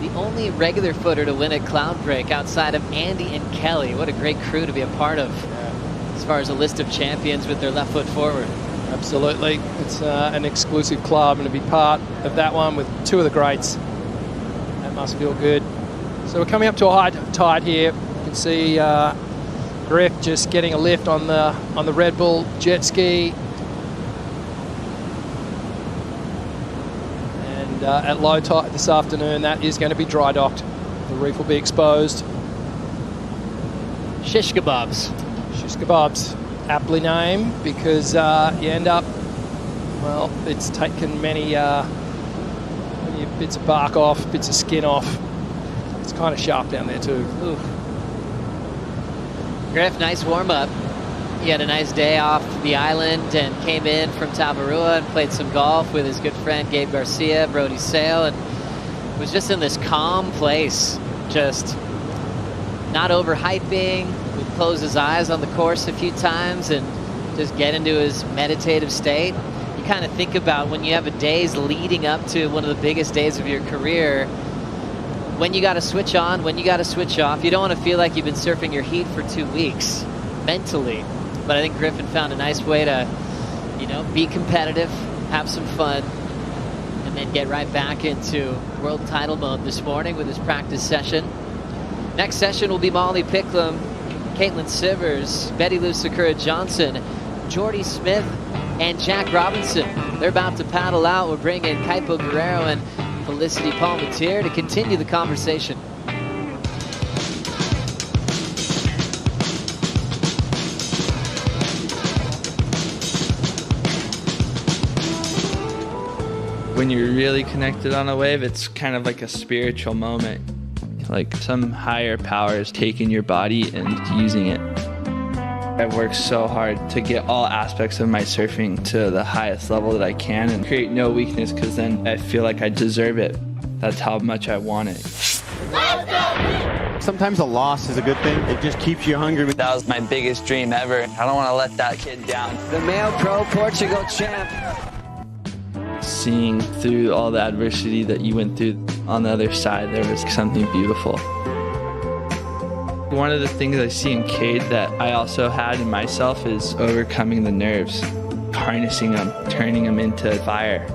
The only regular footer to win at Cloudbreak outside of Andy and Kelly. What a great crew to be a part of as far as a list of champions with their left foot forward. Absolutely. It's an exclusive club, and to be part of that one with two of the greats, that must feel good. So we're coming up to a high tide here. You can see Griff just getting a lift on the Red Bull jet ski. And at low tide this afternoon, that is going to be dry docked. The reef will be exposed. Shish kebabs. Shish kebabs. Aptly named because you end up, well, it's taken many bits of bark off, bits of skin off. It's kind of sharp down there too. Ooh. Griff, nice warm-up. He had a nice day off the island and came in from Tavarua and played some golf with his good friend Gabe Garcia, Brody Sale, and was just in this calm place, just not overhyping. Would close his eyes on the course a few times and just get into his meditative state. You kind of think about when you have a days leading up to one of the biggest days of your career, when you got to switch on, when you got to switch off. You don't want to feel like you've been surfing your heat for 2 weeks mentally. But I think Griffin found a nice way to, you know, be competitive, have some fun, and then get right back into world title mode this morning with his practice session. Next session will be Molly Picklum, Caitlin Sivers, Betty Lou Sakura Johnson, Jordy Smith, and Jack Robinson. They're about to paddle out. We'll bring in Kaipo Guerrero and Felicity Palmatier to continue the conversation. When you're really connected on a wave, it's kind of like a spiritual moment. Like some higher power is taking your body and using it. I've worked so hard to get all aspects of my surfing to the highest level that I can and create no weakness, because then I feel like I deserve it. That's how much I want it. Sometimes a loss is a good thing. It just keeps you hungry. That was my biggest dream ever. I don't want to let that kid down. The male pro Portugal champ. Seeing through all the adversity that you went through, on the other side, there was something beautiful. One of the things I see in Cade that I also had in myself is overcoming the nerves, harnessing them, turning them into fire.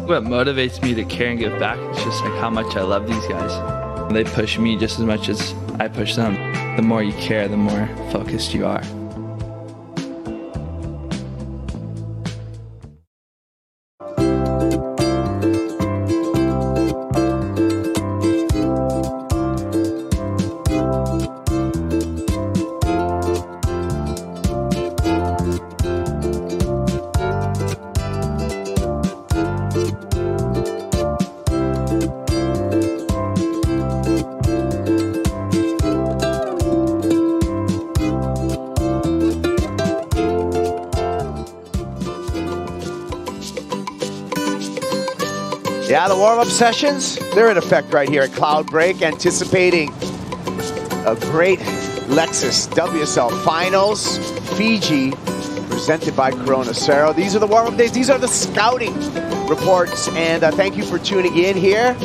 What motivates me to care and give back is just like how much I love these guys. They push me just as much as I push them. The more you care, the more focused you are. Yeah, the warm-up sessions, they're in effect right here at Cloudbreak, anticipating a great Lexus WSL Finals, Fiji, presented by Corona Cero. These are the warm-up days. These are the scouting reports, and thank you for tuning in here.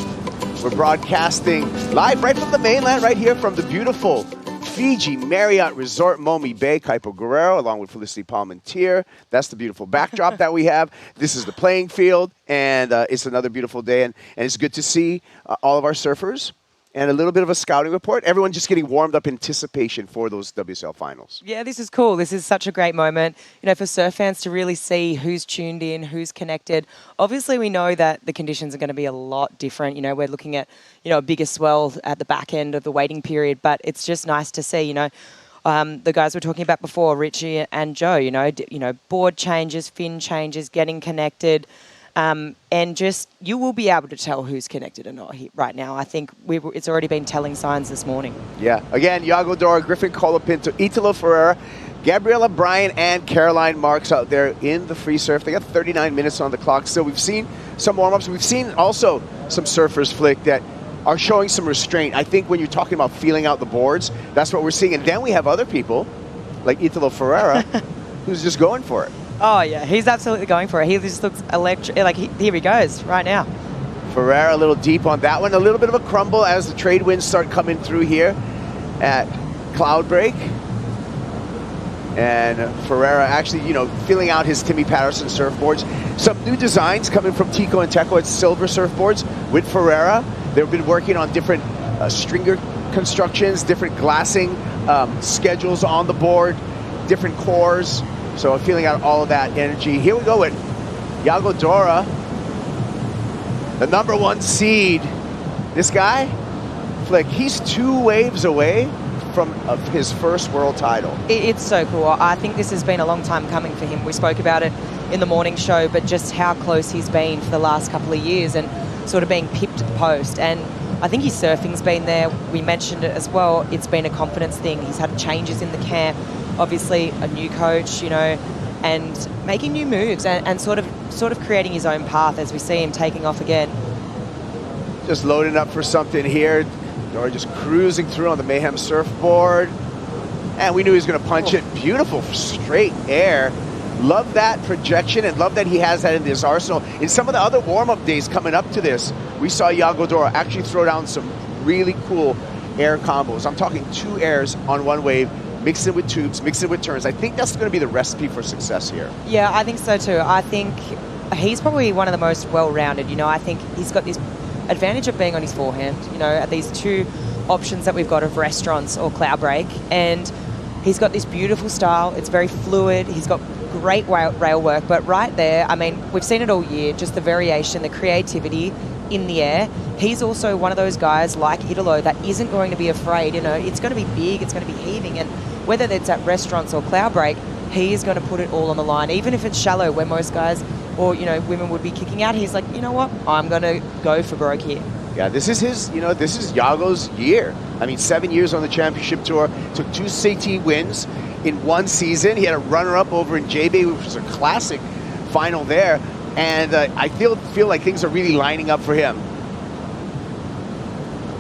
We're broadcasting live right from the mainland, right here from the beautiful Fiji Marriott Resort Momi Bay, Kaipo Guerrero, along with Felicity Palmentier. That's the beautiful backdrop that we have. This is the playing field, and it's another beautiful day, and it's good to see all of our surfers. And a little bit of a scouting report. Everyone just getting warmed up in anticipation for those WSL finals. Yeah, this is cool. This is such a great moment, you know, for surf fans to really see who's tuned in, who's connected. Obviously, we know that the conditions are going to be a lot different. You know, we're looking at, you know, a bigger swell at the back end of the waiting period, but it's just nice to see, you know, the guys we were talking about before, Richie and Joe, you know, board changes, fin changes, getting connected. And just, you will be able to tell who's connected or not right now. I think it's already been telling signs this morning. Yeah. Again, Yago, Dora, Griffin, Colapinto, Italo, Ferreira, Gabriela, Bryan, and Caroline Marks out there in the free surf. They got 39 minutes on the clock. So we've seen some warm-ups. We've seen also some surfers, Flick, that are showing some restraint. I think when you're talking about feeling out the boards, that's what we're seeing. And then we have other people, like Italo Ferreira, who's just going for it. Oh, yeah, he's absolutely going for it. He just looks electric. Like, here he goes right now. Ferreira a little deep on that one. A little bit of a crumble as the trade winds start coming through here at Cloudbreak. And Ferreira actually, you know, filling out his Timmy Patterson surfboards. Some new designs coming from Tico and Teco. It's silver surfboards with Ferreira. They've been working on different stringer constructions, different glassing schedules on the board, different cores. So I'm feeling out all of that energy. Here we go with Yago Dora, the #1 seed. This guy, Flick, he's 2 waves away from his first world title. It's so cool. I think this has been a long time coming for him. We spoke about it in the morning show, but just how close he's been for the last couple of years and sort of being pipped to the post. And I think his surfing's been there. We mentioned it as well. It's been a confidence thing. He's had changes in the camp. Obviously a new coach, you know, and making new moves and sort of creating his own path as we see him taking off again. Just loading up for something here. Dora just cruising through on the Mayhem surfboard. And we knew he was going to punch it. Beautiful straight air. Love that projection and love that he has that in his arsenal. In some of the other warm-up days coming up to this, we saw Yago Dora actually throw down some really cool air combos. I'm talking 2 airs on 1 wave, mix it with tubes, mix it with turns. I think that's going to be the recipe for success here. Yeah, I think so too. I think he's probably one of the most well-rounded. You know, I think he's got this advantage of being on his forehand, you know, at these 2 options that we've got of restaurants or Cloudbreak. And he's got this beautiful style. It's very fluid. He's got great rail work. But right there, I mean, we've seen it all year, just the variation, the creativity in the air. He's also one of those guys like Italo that isn't going to be afraid. You know, it's going to be big, it's going to be heaving, and whether it's at restaurants or Cloudbreak, he is going to put it all on the line, even if it's shallow where most guys or, you know, women would be kicking out. He's like, you know what, I'm going to go for broke here. Yeah, this is his, you know, this is Yago's year. I mean, 7 years on the championship tour, took 2 CT wins in 1 season. He had a runner-up over in JB, which was a classic final there. And I feel like things are really lining up for him.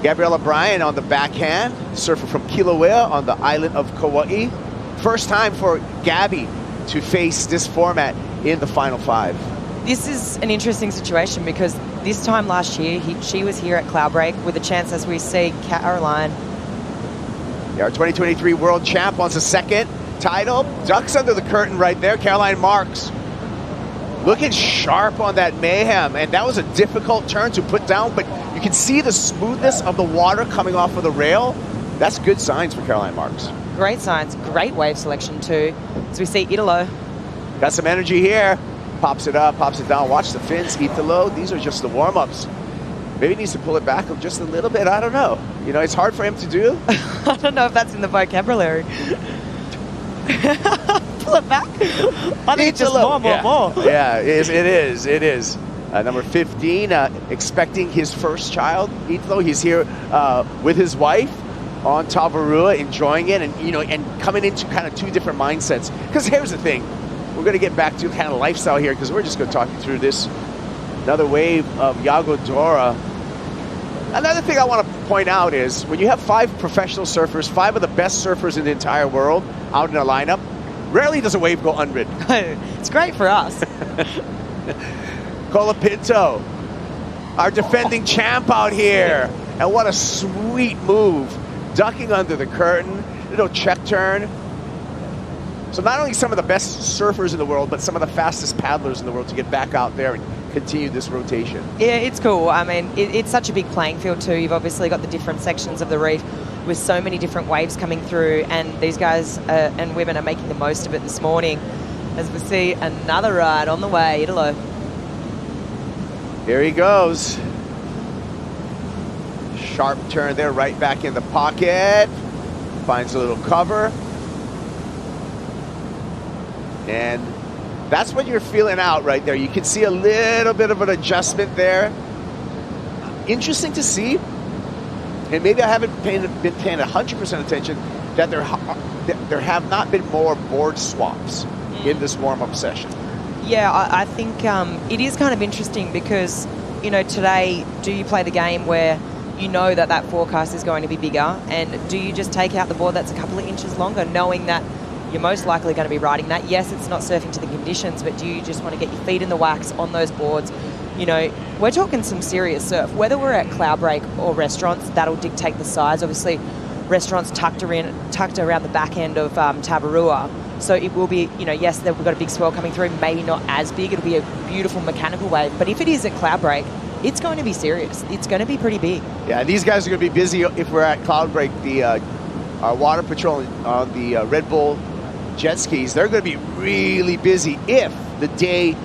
Gabriela Bryan on the backhand, surfer from Kilauea on the island of Kauai. First time for Gabby to face this format in the Final 5. This is an interesting situation because this time last year, she was here at Cloudbreak with a chance, as we see, Caroline. Yeah, our 2023 world champ wants a 2nd title. Ducks under the curtain right there. Caroline Marks looking sharp on that Mayhem, and that was a difficult turn to put down, but you can see the smoothness of the water coming off of the rail. That's good signs for Caroline Marks. Great signs, great wave selection too. As we see Italo. Got some energy here. Pops it up, pops it down. Watch the fins, Italo. These are just the warm-ups. Maybe he needs to pull it back just a little bit. I don't know. You know, it's hard for him to do. I don't know if that's in the vocabulary. Pull it back? I think it's just more. Yeah, it is. Number 15, expecting his first child, Italo. He's here with his wife on Tavarua, enjoying it, and you know, and coming into kind of 2 different mindsets. Because here's the thing, we're going to get back to kind of lifestyle here, because we're just going to talk you through this. Another wave of Yago Dora. Another thing I want to point out is when you have 5 professional surfers, 5 of the best surfers in the entire world out in a lineup, rarely does a wave go unridden. It's great for us. Colapinto, our defending champ out here. And what a sweet move. Ducking under the curtain. little check turn. So not only some of the best surfers in the world, but some of the fastest paddlers in the world to get back out there and continue this rotation. Yeah, it's cool. I mean, it's such a big playing field too. You've obviously got the different sections of the reef with so many different waves coming through, and these guys and women are making the most of it this morning. As we see another ride on the way, Italo. Here he goes. Sharp turn there, right back in the pocket. Finds a little cover. And that's what you're feeling out right there. You can see a little bit of an adjustment there. Interesting to see. And maybe I haven't been paying 100% attention that there have not been more board swaps in this warm-up session. Yeah, I think it is kind of interesting because, you know, today, do you play the game where you know that that forecast is going to be bigger, and do you just take out the board that's a couple of inches longer, knowing that you're most likely going to be riding that? Yes, it's not surfing to the conditions, but do you just want to get your feet in the wax on those boards? You know, we're talking some serious surf. Whether we're at Cloudbreak or restaurants, that'll dictate the size. Obviously, restaurants tucked around the back end of Tavarua. So it will be, you know, yes, we've got a big swell coming through, maybe not as big. It'll be a beautiful mechanical wave. But if it is at Cloudbreak, it's going to be serious. It's going to be pretty big. Yeah, these guys are going to be busy if we're at Cloudbreak. Our water patrol on the Red Bull jet skis, they're going to be really busy if the day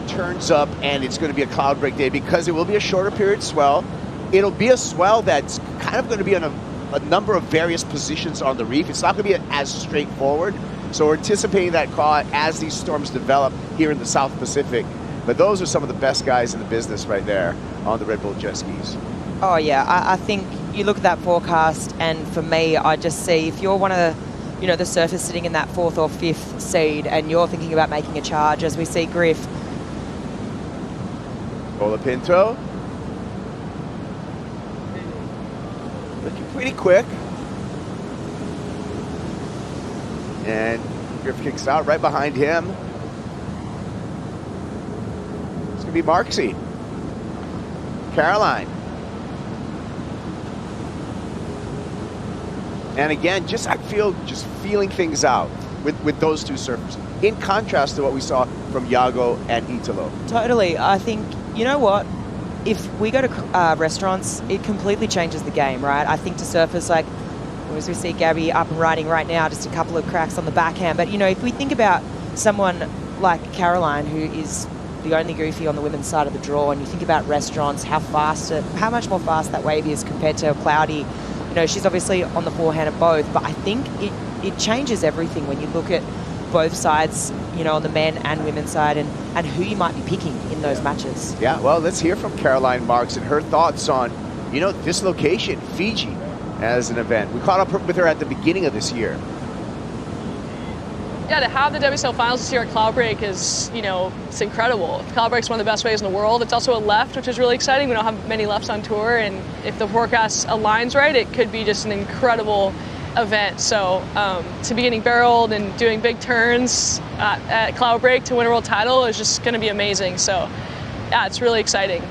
turns up and it's going to be a Cloudbreak day, because it will be a shorter period swell. It'll be a swell that's kind of going to be on a number of various positions on the reef. It's not going to be as straightforward. So we're anticipating that call as these storms develop here in the South Pacific. But those are some of the best guys in the business right there on the Red Bull jet skis. Oh, yeah. I think you look at that forecast, and for me, I just see if you're one of the, you know, the surfers sitting in that 4th or 5th seed and you're thinking about making a charge, as we see Griff. Colapinto. Looking pretty quick. And Griff kicks out right behind him. It's going to be Marksy. Caroline. And again, I feel just feeling things out with those two surfers, in contrast to what we saw from Yago and Italo. Totally. I think, you know what? If we go to restaurants, it completely changes the game, right? I think to surfers, like, as we see Gabby up and riding right now, just a couple of cracks on the backhand. But, you know, if we think about someone like Caroline, who is the only goofy on the women's side of the draw, and you think about restaurants, how much more fast that wave is compared to Cloudy. You know, she's obviously on the forehand of both, but I think it changes everything when you look at both sides, you know, on the men and women's side, and who you might be picking in those matches. Yeah, well, let's hear from Caroline Marks and her thoughts on, you know, this location, Fiji, as an event. We caught up with her at the beginning of this year. Yeah, to have the WSL Finals this year at Cloudbreak is, you know, it's incredible. Cloudbreak's one of the best waves in the world. It's also a left, which is really exciting. We don't have many lefts on tour, and if the forecast aligns right, it could be just an incredible event. So to be getting barreled and doing big turns at Cloudbreak to win a world title is just going to be amazing. So yeah, it's really exciting.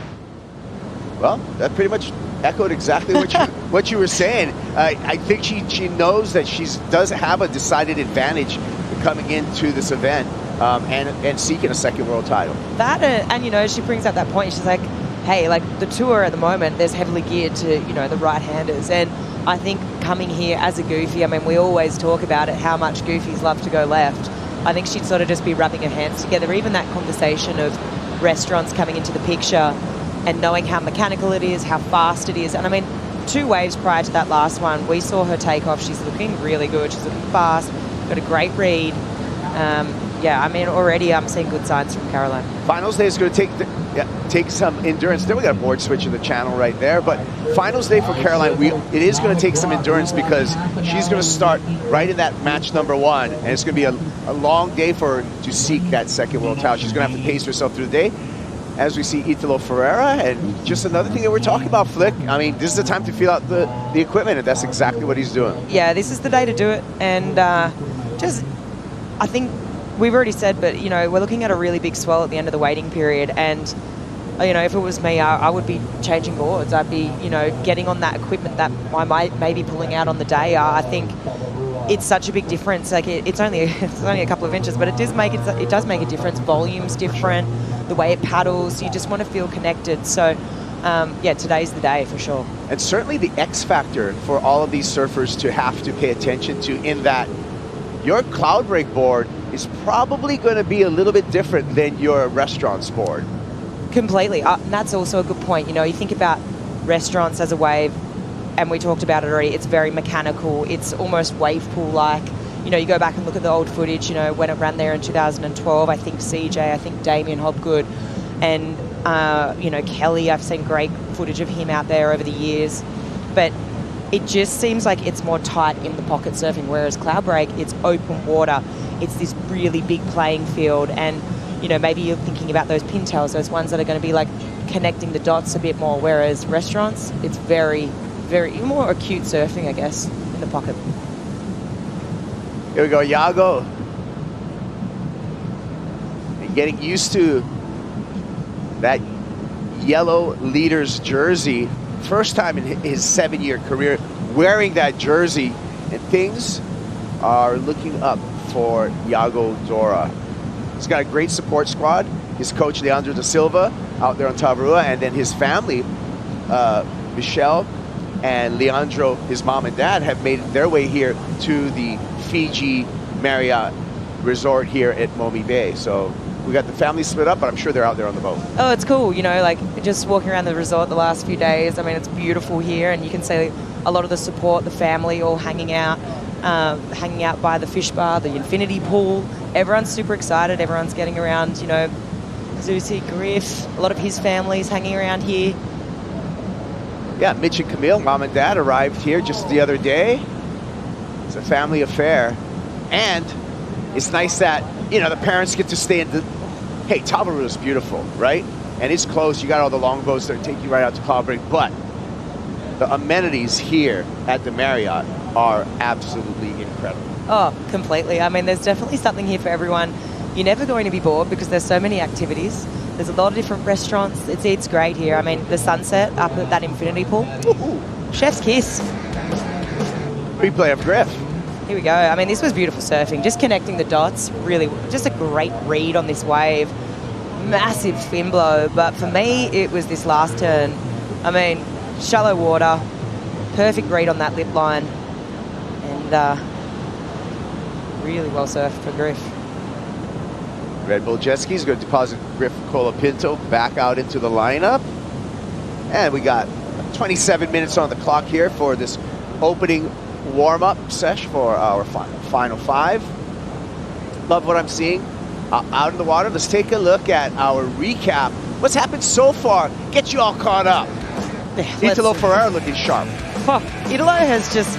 Well, that pretty much echoed exactly what you were saying. I think she knows that she does have a decided advantage coming into this event and seeking a second world title. That and you know, she brings up that point. She's like, hey, like the tour at the moment, there's heavily geared to, you know, the right-handers, and I think coming here as a goofy, I mean, we always talk about it, how much goofies love to go left. I think she'd sort of just be rubbing her hands together. Even that conversation of restaurants coming into the picture and knowing how mechanical it is, how fast it is. And I mean, 2 waves prior to that last one, we saw her take off. She's looking really good. She's looking fast, got a great read. Yeah, I mean, already I'm seeing good signs from Caroline. Finals day is going to take some endurance. Then we got a board switch in the channel right there. But finals day for Caroline, it is going to take some endurance, because she's going to start right in that match number 1, and it's going to be a long day for her to seek that second world title. She's going to have to pace herself through the day, as we see Italo Ferreira. And just another thing that we're talking about, Flick, I mean, this is the time to feel out the equipment, and that's exactly what he's doing. Yeah, this is the day to do it. And I think we've already said, but, you know, we're looking at a really big swell at the end of the waiting period. And, you know, if it was me, I would be changing boards. I'd be, you know, getting on that equipment that I might maybe pulling out on the day. I think it's such a big difference. Like it's only a couple of inches, but it does make a difference. Volume's different, the way it paddles. You just want to feel connected. So yeah, today's the day for sure. And certainly the X factor for all of these surfers to have to pay attention to, in that your Cloudbreak board is probably going to be a little bit different than your restaurant's board. Completely. And that's also a good point. You know, you think about restaurants as a wave, and we talked about it already, it's very mechanical. It's almost wave pool-like. You know, you go back and look at the old footage, you know, when it ran there in 2012, I think CJ, I think Damien Hobgood, and, you know, Kelly, I've seen great footage of him out there over the years. But it just seems like it's more tight in the pocket surfing, whereas Cloudbreak, it's open water. It's this really big playing field, and, you know, maybe you're thinking about those pintails, those ones that are going to be like connecting the dots a bit more, whereas restaurants, it's very, very more acute surfing, I guess, in the pocket. Here we go, Yago. And getting used to that yellow leader's jersey. First time in his 7-year career wearing that jersey, and things are looking up for Yago Dora. He's got a great support squad. His coach, Leandro da Silva, out there on Tavarua, and then his family, Michelle and Leandro, his mom and dad, have made their way here to the Fiji Marriott Resort here at Momi Bay. So we got the family split up, but I'm sure they're out there on the boat. Oh, it's cool. You know, like just walking around the resort the last few days. I mean, it's beautiful here, and you can see a lot of the support, the family all hanging out by the fish bar, the infinity pool. Everyone's super excited. Everyone's getting around, you know, Zusi, Griff, a lot of his family's hanging around here. Yeah, Mitch and Camille, mom and dad, arrived here just the other day. It's a family affair. And it's nice that, you know, the parents get to stay in the... Hey, Tavarua is beautiful, right? And it's close. You got all the longboats that take you right out to Cloudbreak. But the amenities here at the Marriott are absolutely incredible. Oh, completely. I mean, there's definitely something here for everyone. You're never going to be bored because there's so many activities. There's a lot of different restaurants. It's great here. I mean, the sunset up at that infinity pool. Ooh. Chef's kiss. Replay of Griff. Here we go. I mean, this was beautiful surfing. Just connecting the dots. Really, just a great read on this wave. Massive fin blow. But for me, it was this last turn. I mean, shallow water. Perfect read on that lip line. And really well surfed for Griff. Red Bull Jet Ski's going to deposit Griff Colapinto back out into the lineup. And we got 27 minutes on the clock here for this opening warm-up sesh for our final five. Love what I'm seeing out in the water. Let's take a look at our recap. What's happened so far? Get you all caught up. Italo Ferreira looking sharp. Oh, Italo has just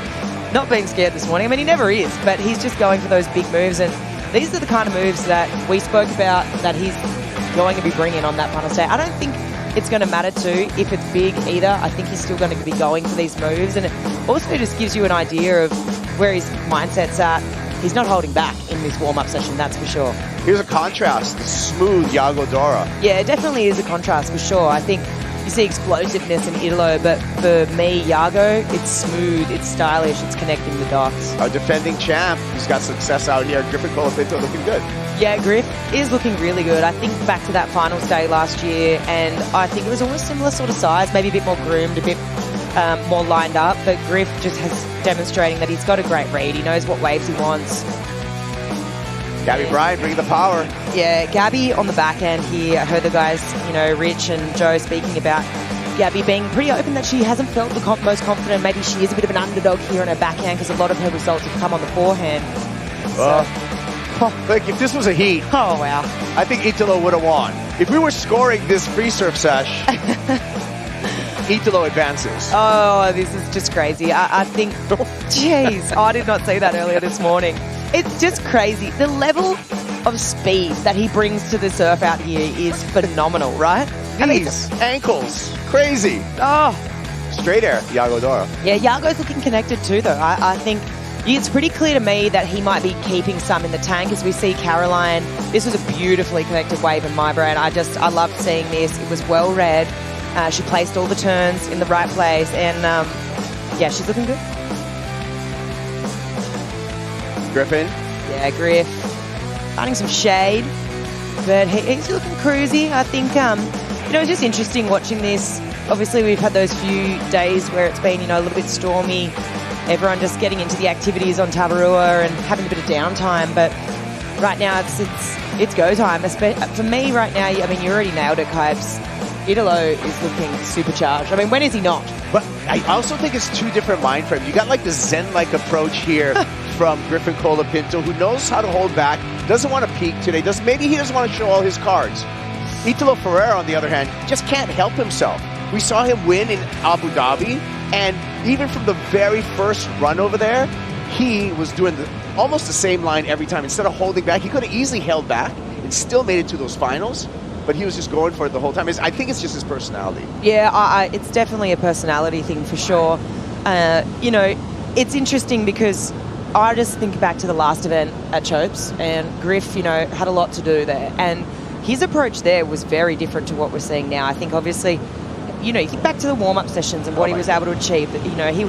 not been scared this morning. I mean, he never is, but he's just going for those big moves. And these are the kind of moves that we spoke about that he's going to be bringing on that final day. I don't think it's going to matter too if it's big either. I think he's still going to be going for these moves, and it also just gives you an idea of where his mindset's at. He's not holding back in this warm-up session, that's for sure. Here's a contrast, the smooth Yago Dora. Yeah, it definitely is a contrast for sure. I think you see explosiveness in Italo, but for me, Yago, it's smooth, it's stylish, it's connecting the dots. Our defending champ, he's got success out here. Griffin Colapinto looking good. Yeah, Griff is looking really good. I think back to that finals day last year, and I think it was almost similar sort of size, maybe a bit more groomed, a bit more lined up, but Griff just has demonstrating that he's got a great read. He knows what waves he wants. Bryan bringing the power. Yeah, Gabby on the back end here. I heard the guys, you know, Rich and Joe speaking about Gabby being pretty open that she hasn't felt the most confident. Maybe she is a bit of an underdog here on her backhand because a lot of her results have come on the forehand. Like, if this was a heat, oh wow, I think Italo would have won. If we were scoring this free surf sesh, Italo advances. Oh, this is just crazy. I think, jeez, I did not see that earlier this morning. It's just crazy. The level of speed that he brings to the surf out here is phenomenal, right? Knees, ankles, crazy. Oh. Straight air, Yago Dora. Yeah, Yago's looking connected too, though. I think it's pretty clear to me that he might be keeping some in the tank as we see Caroline. This was a beautifully connected wave in my brain. I loved seeing this. It was well read. She placed all the turns in the right place, and yeah, she's looking good. Griffin. Yeah, Griff. Finding some shade. But he's looking cruisy. I think, it's just interesting watching this. Obviously, we've had those few days where it's been, a little bit stormy. Everyone just getting into the activities on Tavarua and having a bit of downtime. But right now, it's go time. For me right now, you already nailed it, Kibes. Italo is looking supercharged. When is he not? But I also think it's two different mind frames. You got like the Zen-like approach here from Griffin Colapinto, who knows how to hold back, doesn't want to peak today. Maybe he doesn't want to show all his cards. Italo Ferreira, on the other hand, just can't help himself. We saw him win in Abu Dhabi, and even from the very first run over there, he was doing almost the same line every time. Instead of holding back, he could have easily held back and still made it to those finals, but he was just going for it the whole time. I think it's just his personality. Yeah, it's definitely a personality thing for sure. It's interesting because I just think back to the last event at Chopes, and Griff, had a lot to do there. And his approach there was very different to what we're seeing now. I think obviously, you think back to the warm-up sessions and what he was able to achieve. It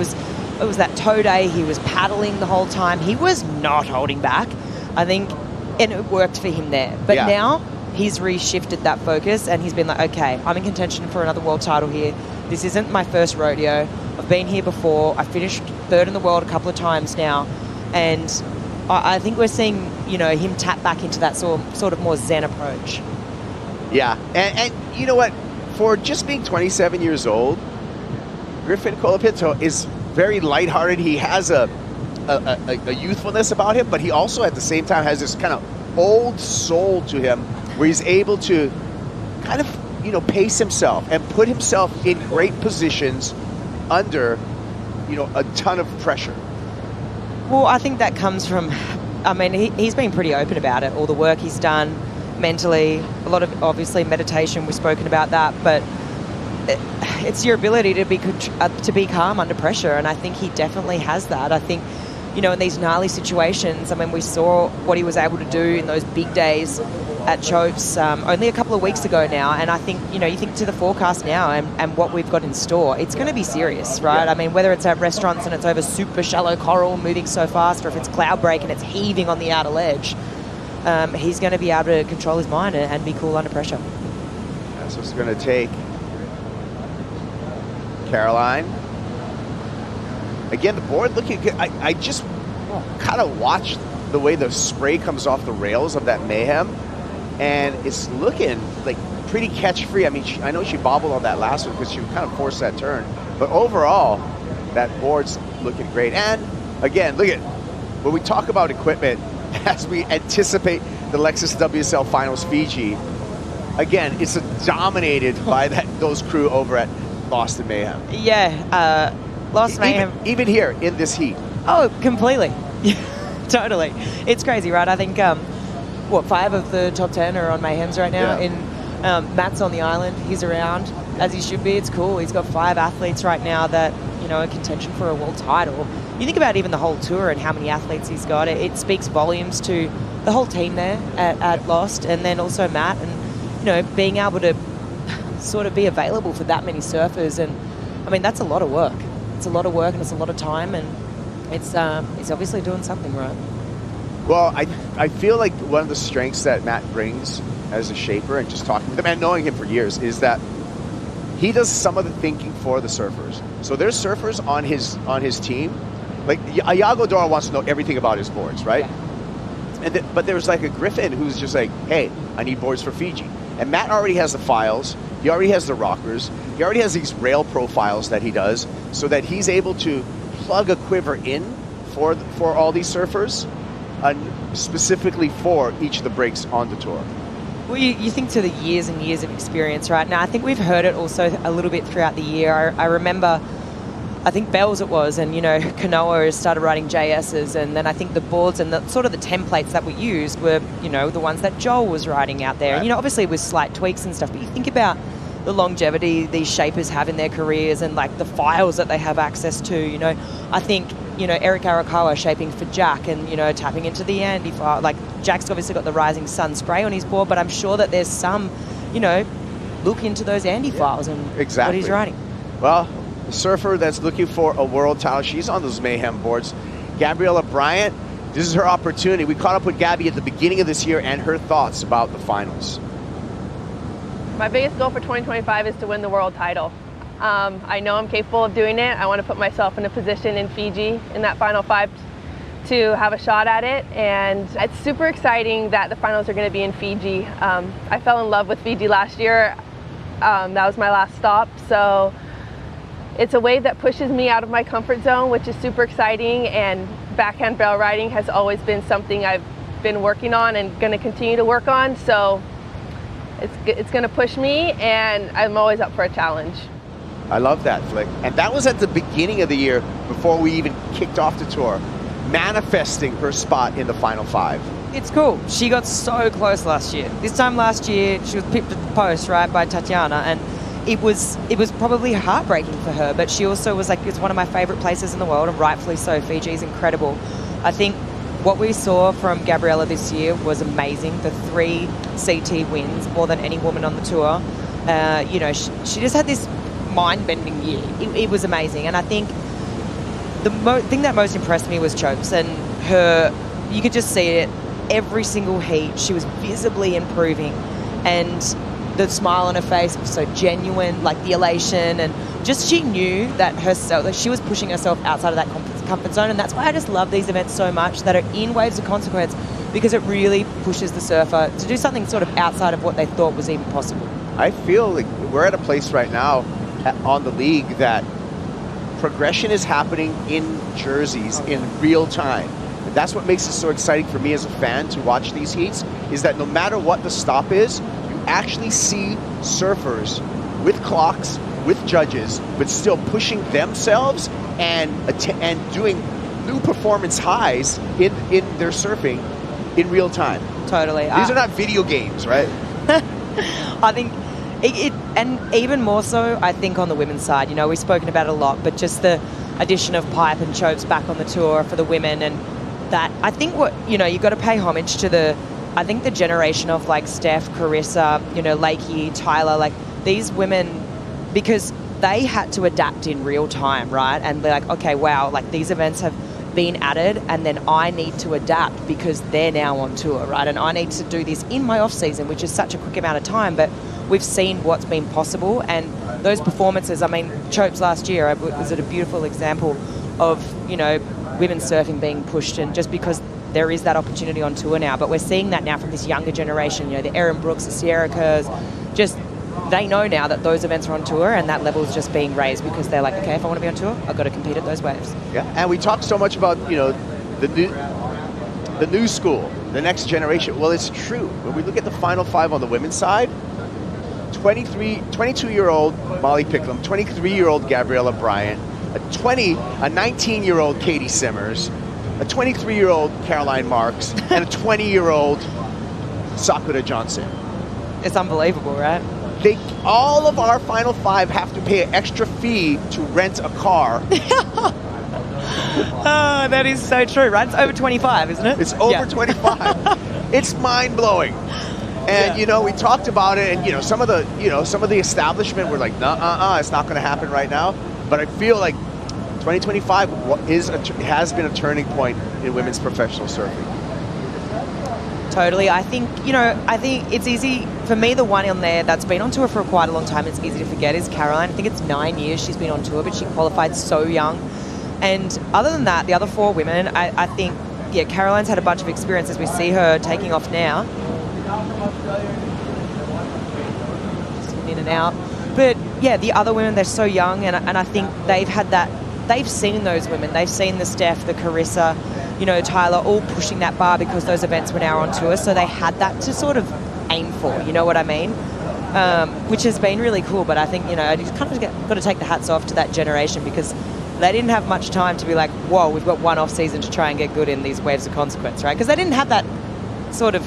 was that toe day, he was paddling the whole time. He was not holding back, I think, and it worked for him there. But now he's reshifted that focus and he's been like, okay, I'm in contention for another world title here. This isn't my first rodeo. I've been here before. I finished third in the world a couple of times now. And I think we're seeing, him tap back into that sort of more zen approach. Yeah, and you know what? For just being 27 years old, Griffin Colapinto is very lighthearted. He has a youthfulness about him, but he also at the same time has this kind of old soul to him where he's able to kind of, pace himself and put himself in great positions under, a ton of pressure. Well, I think that comes from, he's been pretty open about it, all the work he's done mentally, a lot of, obviously, meditation, we've spoken about that, but it's your ability to be calm under pressure, and I think he definitely has that. I think, in these gnarly situations, we saw what he was able to do in those big days at Chopes only a couple of weeks ago now, and I think, you think to the forecast now and what we've got in store, it's going to be serious, right? Yeah. Whether it's at restaurants and it's over super shallow coral moving so fast, or if it's Cloudbreak and it's heaving on the outer ledge, he's going to be able to control his mind and be cool under pressure. That's what's going to take. Caroline. Again, the board looking good. I just kind of watched the way the spray comes off the rails of that Mayhem, and it's looking like pretty catch-free. I know she bobbled on that last one because she kind of forced that turn, but overall, that board's looking great. And again, look at when we talk about equipment as we anticipate the Lexus WSL Finals Fiji. Again, it's dominated by those crew over at Lost in Mayhem. Yeah, Lost Mayhem. Even here in this heat. Oh, completely. Totally. It's crazy, right? I think, 5 of the top 10 are on Mayhems right now. Yeah. Matt's on the island. He's around, as he should be. It's cool. He's got 5 athletes right now that, in contention for a world title. You think about even the whole tour and how many athletes he's got. It speaks volumes to the whole team there at Lost, and then also Matt, and, being able to sort of be available for that many surfers. And, that's a lot of work. It's a lot of work and it's a lot of time, and it's obviously doing something right. Well, I feel like one of the strengths that Matt brings as a shaper, and just talking with him and knowing him for years, is that he does some of the thinking for the surfers. So there's surfers on his team. Like Yago Dora wants to know everything about his boards, right? Yeah. But there's like a Griffin who's just like, hey, I need boards for Fiji. And Matt already has the files. He already has the rockers. He already has these rail profiles that he does, so that he's able to plug a quiver in for all these surfers, specifically for each of the breaks on the tour. Well, you think to the years and years of experience, right? Now, I think we've heard it also a little bit throughout the year. I remember, I think Bells it was, and, Kanoa started writing JSs, and then I think the boards and the sort of the templates that we used were, the ones that Joel was writing out there. Right. And, obviously with slight tweaks and stuff, but you think about the longevity these shapers have in their careers and, like, the files that they have access to, I think, Eric Arakawa shaping for Jack and, tapping into the Andy file. Like, Jack's obviously got the Rising Sun spray on his board, but I'm sure that there's some, look into those Andy files and what he's writing. Well, the surfer that's looking for a world title, she's on those Mayhem boards. Gabriela Bryan This is her opportunity. We caught up with Gabby at the beginning of this year and her thoughts about the finals. My biggest goal for 2025 is to win the world title. I know I'm capable of doing it. I want to put myself in a position in Fiji in that final 5 to have a shot at it, and it's super exciting that the finals are going to be in Fiji. I fell in love with Fiji last year. That was my last stop, so it's a wave that pushes me out of my comfort zone, which is super exciting, and backhand barrel riding has always been something I've been working on and going to continue to work on, so it's going to push me, and I'm always up for a challenge. I love that, Flick. And that was at the beginning of the year before we even kicked off the tour, manifesting her spot in the final 5. It's cool. She got so close last year. This time last year, she was pipped at the post, right, by Tatiana, and it was probably heartbreaking for her, but she also was like, it's one of my favorite places in the world, and rightfully so. Fiji is incredible. I think what we saw from Gabriela this year was amazing. The 3 CT wins, more than any woman on the tour. You know, she just had this mind-bending year. It was amazing, and I think the thing that most impressed me was Chopes, and her, you could just see it every single heat. She was visibly improving, and the smile on her face was so genuine, like the elation, and just she knew that herself, like she was pushing herself outside of that comfort zone, and that's why I just love these events so much that are in Waves of Consequence, because it really pushes the surfer to do something sort of outside of what they thought was even possible. I feel like we're at a place right now on the league that progression is happening in jerseys in real time. And that's what makes it so exciting for me as a fan to watch these heats, is that no matter what the stop is, you actually see surfers with clocks, with judges, but still pushing themselves and doing new performance highs in their surfing in real time. Totally. These are not video games, right? I think and even more so, I think, on the women's side. You know, we've spoken about it a lot, but just the addition of Pipe and Chopes back on the tour for the women, and that, I think what, you know, you've got to pay homage to the generation of like Steph, Carissa, you know, Lakey, Tyler, like these women, because they had to adapt in real time, right? And they're like, okay, wow, like these events have been added, and then I need to adapt because they're now on tour, right? And I need to do this in my off season, which is such a quick amount of time, but we've seen what's been possible, and those performances, I mean, Chopes last year was a beautiful example of, you know, women's surfing being pushed, and just because there is that opportunity on tour now, but we're seeing that now from this younger generation, you know, the Erin Brooks, the Sierra Kerrs, just they know now that those events are on tour, and that level is just being raised because they're like, okay, if I want to be on tour, I've got to compete at those waves. Yeah, and we talk so much about, you know, the new school, the next generation. Well, it's true. When we look at the final 5 on the women's side, 22-year-old Molly Picklum, 23-year-old Gabriela Bryan, a 19-year-old Katie Simmers, a 23-year-old Caroline Marks, and a 20-year-old Sakura Johnson. It's unbelievable, right? All of our final 5 have to pay an extra fee to rent a car. Oh, that is so true, right? It's over 25, isn't it? It's over 25. It's mind-blowing. And, you know, we talked about it, and, you know, some of the establishment were like, it's not going to happen right now. But I feel like 2025 has been a turning point in women's professional surfing. Totally. I think it's easy, for me, the one on there that's been on tour for quite a long time, it's easy to forget, is Caroline. I think it's 9 years she's been on tour, but she qualified so young. And other than that, the other 4 women, I think, yeah, Caroline's had a bunch of experience as we see her taking off now. In and out. But yeah, the other women, they're so young, and I think they've seen those women. They've seen the Steph, the Carissa, you know, Tyler, all pushing that bar because those events were now on tour, so they had that to sort of aim for, you know what I mean? Which has been really cool, but I think, you know, I just kind of got to take the hats off to that generation, because they didn't have much time to be like, whoa, we've got one off season to try and get good in these Waves of Consequence, right? Because they didn't have that sort of,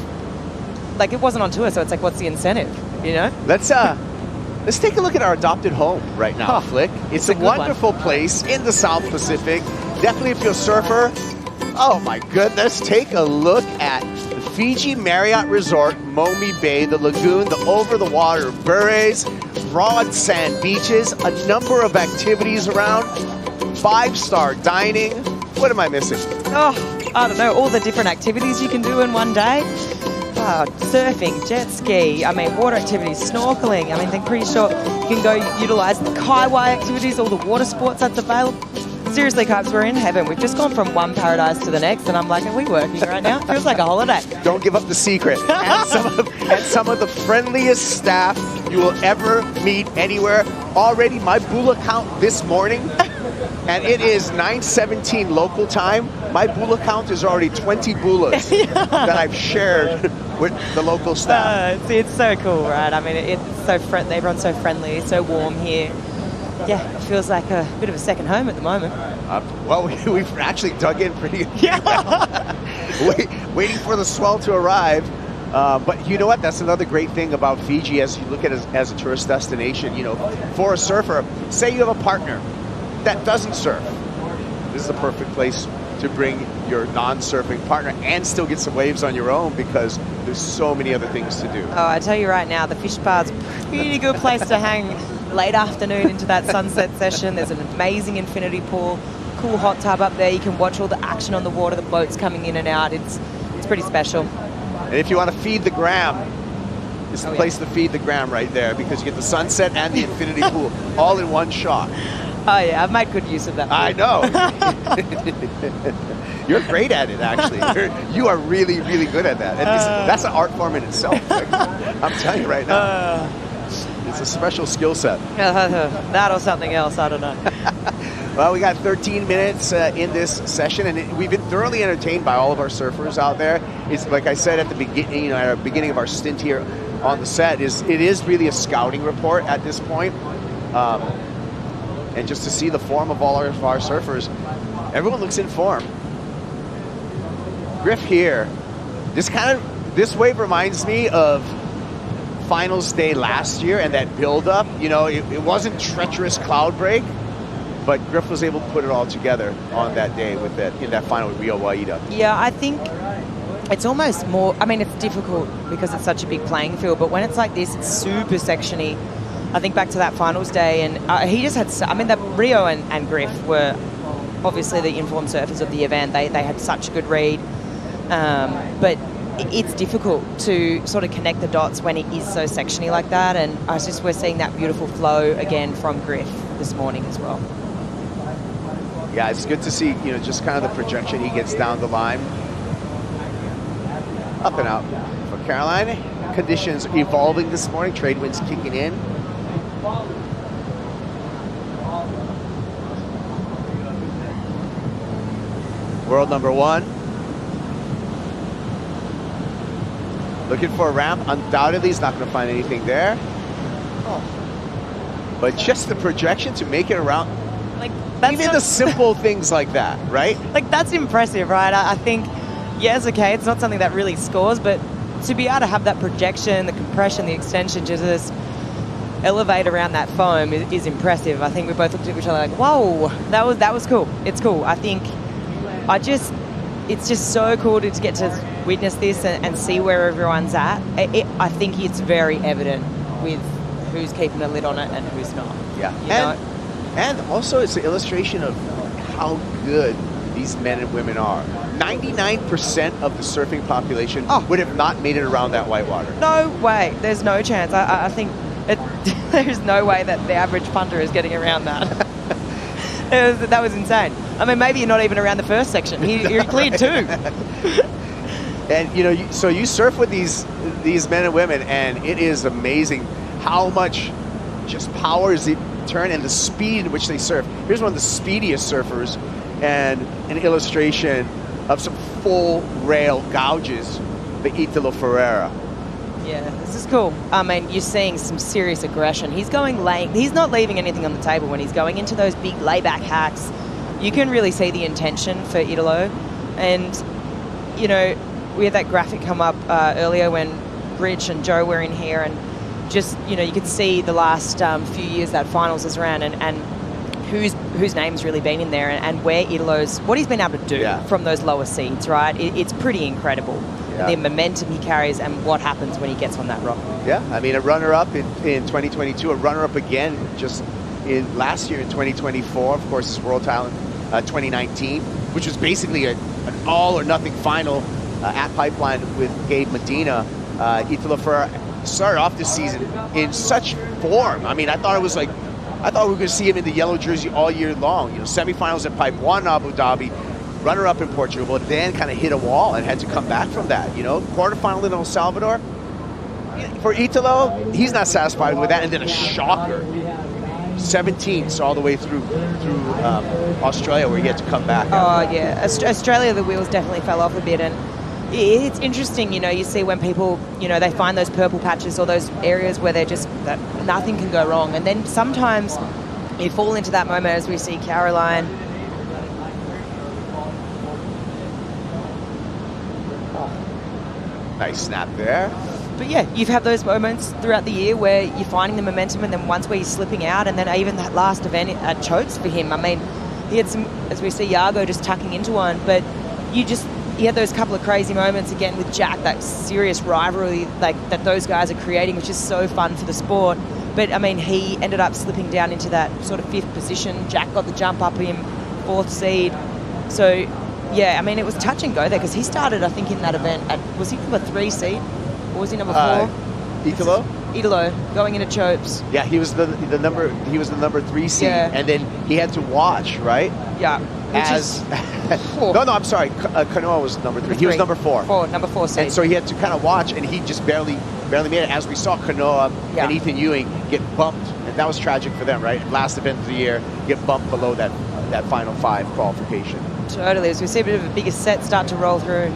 like, it wasn't on tour, so it's like, what's the incentive, you know? Let's take a look at our adopted home right now, Flick. It's a wonderful place in the South Pacific. Definitely if you're a surfer. Oh my goodness, take a look at the Fiji Marriott Resort, Momi Bay, the lagoon, the over-the-water bures, broad sand beaches, a number of activities around, 5-star dining. What am I missing? Oh, I don't know, all the different activities you can do in one day. Surfing, jet ski, I mean, water activities, snorkeling. I mean, I'm pretty sure you can go utilise the Kaiwai activities, all the water sports that's available. Seriously, Cubs, we're in heaven. We've just gone from one paradise to the next, and I'm like, are we working right now? It feels like a holiday. Don't give up the secret. And some of the friendliest staff you will ever meet anywhere. Already, my Bula count this morning, and it is 9:17 local time. My Bula count is already 20 Bulas that I've shared with the local staff. It's so cool, right? I mean, it's so friendly. Everyone's so friendly, so warm here. Yeah, it feels like a bit of a second home at the moment. Well, we've actually dug in pretty well. Waiting for the swell to arrive. But you know what? That's another great thing about Fiji as you look at it as a tourist destination. You know, for a surfer, say you have a partner that doesn't surf. This is the perfect place to bring your non-surfing partner and still get some waves on your own because there's so many other things to do. Oh, I tell you right now, the fish bar's a pretty good place to hang late afternoon into that sunset session. There's an amazing infinity pool, cool hot tub up there. You can watch all the action on the water, the boats coming in and out. It's pretty special. And if you want to feed the gram, it's the place to feed the gram right there because you get the sunset and the infinity pool all in one shot. Oh yeah, I've made good use of that. I know. You're great at it, actually. You are really, really good at that. And that's an art form in itself. I'm telling you right now. It's a special skill set. That or something else, I don't know. Well, we got 13 minutes in this session, and we've been thoroughly entertained by all of our surfers out there. It's like I said at the beginning, at the beginning of our stint here on the set, it is really a scouting report at this point. And just to see the form of all our surfers, everyone looks in form. Griff here, this wave reminds me of finals day last year and that build-up. You know, it wasn't treacherous Cloudbreak, but Griff was able to put it all together on that day with in that final with Rio Waida. Yeah, I think it's almost more, I mean, it's difficult because it's such a big playing field, but when it's like this, it's super sectiony. I think back to that finals day, and he just had, I mean, Rio and Griff were obviously the informed surfers of the event. They had such a good read, but it's difficult to sort of connect the dots when it is so sectiony like that, and we're seeing that beautiful flow again from Griff this morning as well. Yeah, it's good to see, you know, just kind of the projection he gets down the line. Up and out for Caroline. Conditions evolving this morning, trade winds kicking in. World number one. Looking for a ramp. Undoubtedly, he's not going to find anything there. But just the projection to make it around. Like, even the simple things like that, right? Like, that's impressive, right? I think, yes, okay, it's not something that really scores, but to be able to have that projection, the compression, the extension, just elevate around that foam is impressive. I think we both looked at each other like, whoa, that was cool. It's cool. I think it's just so cool to get to witness this and see where everyone's at. I think it's very evident with who's keeping a lid on it and who's not. Yeah. And also it's an illustration of how good these men and women are. 99% of the surfing population would have not made it around that whitewater. No way. There's no chance. I think there's no way that the average punter is getting around that. That was insane. I mean, maybe you're not even around the first section. He cleared two. And, you know, so you surf with these men and women, and it is amazing how much just power is the turn and the speed in which they surf. Here's one of the speediest surfers and an illustration of some full rail gouges, the Italo Ferreira. Yeah, this is cool. I mean, you're seeing some serious aggression. He's not leaving anything on the table when he's going into those big layback hacks. You can really see the intention for Italo. And, you know, we had that graphic come up earlier when Rich and Joe were in here, and just, you know, you could see the last few years that finals has ran and whose name's really been in there and where what he's been able to do from those lower seeds, right? It's pretty incredible. Yeah. The momentum he carries and what happens when he gets on that rock. Yeah, I mean, a runner-up in 2022, a runner-up again just in last year in 2024, of course, his World Talent 2019, which was basically an all-or-nothing final at Pipeline with Gabe Medina. Italo Ferreira started off this season in such form. I mean, I thought we were going to see him in the yellow jersey all year long. You know, semifinals at Pipe, won Abu Dhabi, runner-up in Portugal, but then kind of hit a wall and had to come back from that. You know, quarterfinal in El Salvador. For Italo, he's not satisfied with that, and then a shocker. 17th all the way through Australia, where he had to come back. Oh yeah, Australia, the wheels definitely fell off a bit, and it's interesting. You know, you see when people, you know, they find those purple patches or those areas where they're just that nothing can go wrong, and then sometimes you fall into that moment, as we see Caroline. Nice snap there. But yeah, you've had those moments throughout the year where you're finding the momentum, and then once where you're slipping out, and then even that last event at chokes for him. I mean, he had some, as we see Yago just tucking into one, but he had those couple of crazy moments again with Jack, that serious rivalry like that those guys are creating, which is so fun for the sport. But I mean, he ended up slipping down into that sort of 5th position. Jack got the jump up him, 4th seed. So yeah, I mean, it was touch and go there, because he started, I think, in that event was he number 3 seed? Or was he number 4? Italo going into chopes. Yeah, he was the number 3 seed, and then he had to watch, right? Yeah. No, I'm sorry. Kanoa was number 3. He was number 4. Number 4 seed. And so he had to kind of watch, and he just barely made it. As we saw Kanoa and Ethan Ewing get bumped, and that was tragic for them, right? Last event of the year, get bumped below that final 5 qualification. Totally. As we see a bit of a bigger set start to roll through.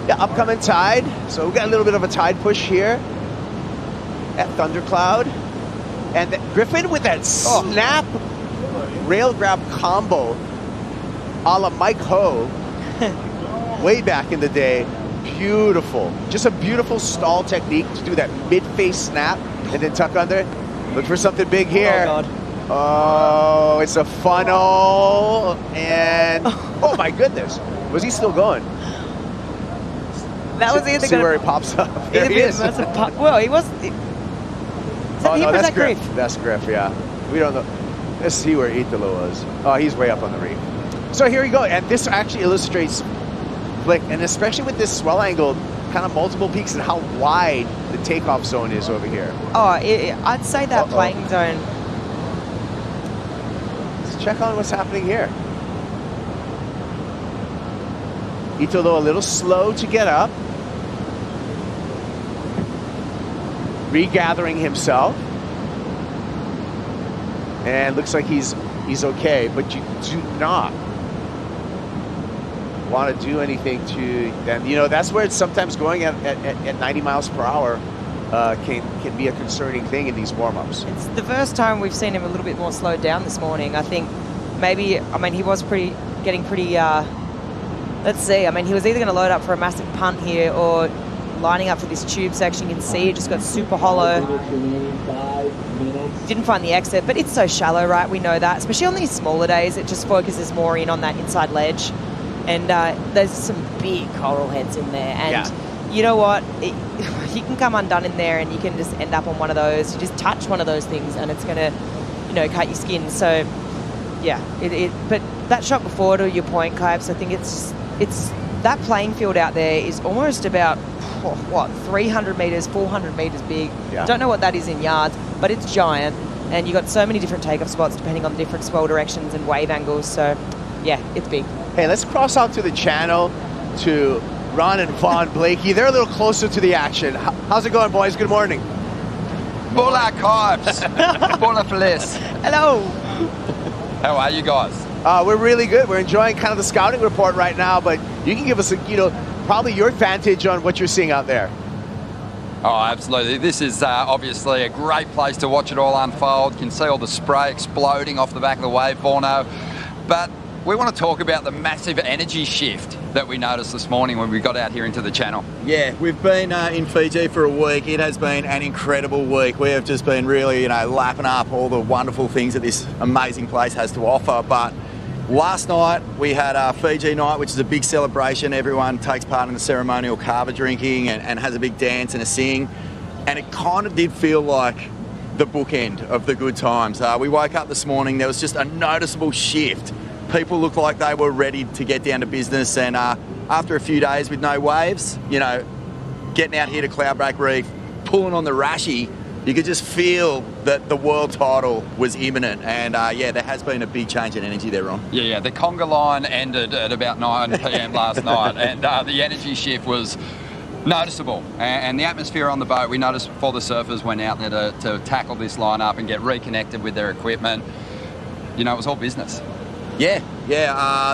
Yeah, upcoming tide. So we got a little bit of a tide push here at Thundercloud. And Griffin with that snap rail grab combo a la Mike Ho way back in the day. Beautiful. Just a beautiful stall technique to do that mid-face snap and then tuck under. Look for something big here. Oh, God. Oh, it's a funnel. And, oh my goodness. Was he still going? That was either see where he pops up. There he is. Well, he was. Is that him or is that Griff? That's Griff, yeah. We don't know. Let's see where Italo was. Oh, he's way up on the reef. So here we go. And this actually illustrates flick, and especially with this swell angle, kind of multiple peaks, and how wide the takeoff zone is over here. Oh, I'd say that playing zone. Let's check on what's happening here. Italo a little slow to get up. Regathering himself. And looks like he's okay, but you do not want to do anything to them. You know, that's where it's sometimes going at 90 miles per hour can be a concerning thing in these warm-ups. It's the first time we've seen him a little bit more slowed down this morning. I think maybe, I mean, he was getting pretty, let's see, I mean, he was either going to load up for a massive punt here or lining up for this tube section. You can see it just got super hollow. Didn't find the exit, but it's so shallow, right? We know that, especially on these smaller days. It just focuses more in on that inside ledge. And there's some big coral heads in there. And you know what? You can come undone in there and you can just end up on one of those. You just touch one of those things and it's going to, you know, cut your skin. So, yeah. But that shot before, to your point, Clabs, I think it's that playing field out there is almost about, 300 meters, 400 meters big. Yeah. Don't know what that is in yards, but it's giant. And you've got so many different takeoff spots depending on the different swell directions and wave angles. So, yeah, it's big. Hey, let's cross out to the channel to Ron and Vaughn Blakey. They're a little closer to the action. How's it going, boys? Good morning. Bola Carbs. Bola Feliz. Hello. How are you guys? We're really good. We're enjoying kind of the scouting report right now, but you can give us, probably your vantage on what you're seeing out there. Oh, absolutely. This is obviously a great place to watch it all unfold. You can see all the spray exploding off the back of the wave, Borno. But we want to talk about the massive energy shift that we noticed this morning when we got out here into the channel. Yeah, we've been in Fiji for a week. It has been an incredible week. We have just been really, lapping up all the wonderful things that this amazing place has to offer. But last night we had our Fiji night, which is a big celebration. Everyone takes part in the ceremonial kava drinking and has a big dance and a sing. And it kind of did feel like the bookend of the good times. We woke up this morning, there was just a noticeable shift people looked like they were ready to get down to business. And after a few days with no waves, you know, getting out here to Cloudbreak Reef, pulling on the Rashi, you could just feel that the world title was imminent. And yeah, there has been a big change in energy there, Ron. Yeah, the conga line ended at about 9 p.m. last night, and the energy shift was noticeable. And the atmosphere on the boat, we noticed before the surfers went out there to tackle this lineup and get reconnected with their equipment. You know, it was all business. Yeah,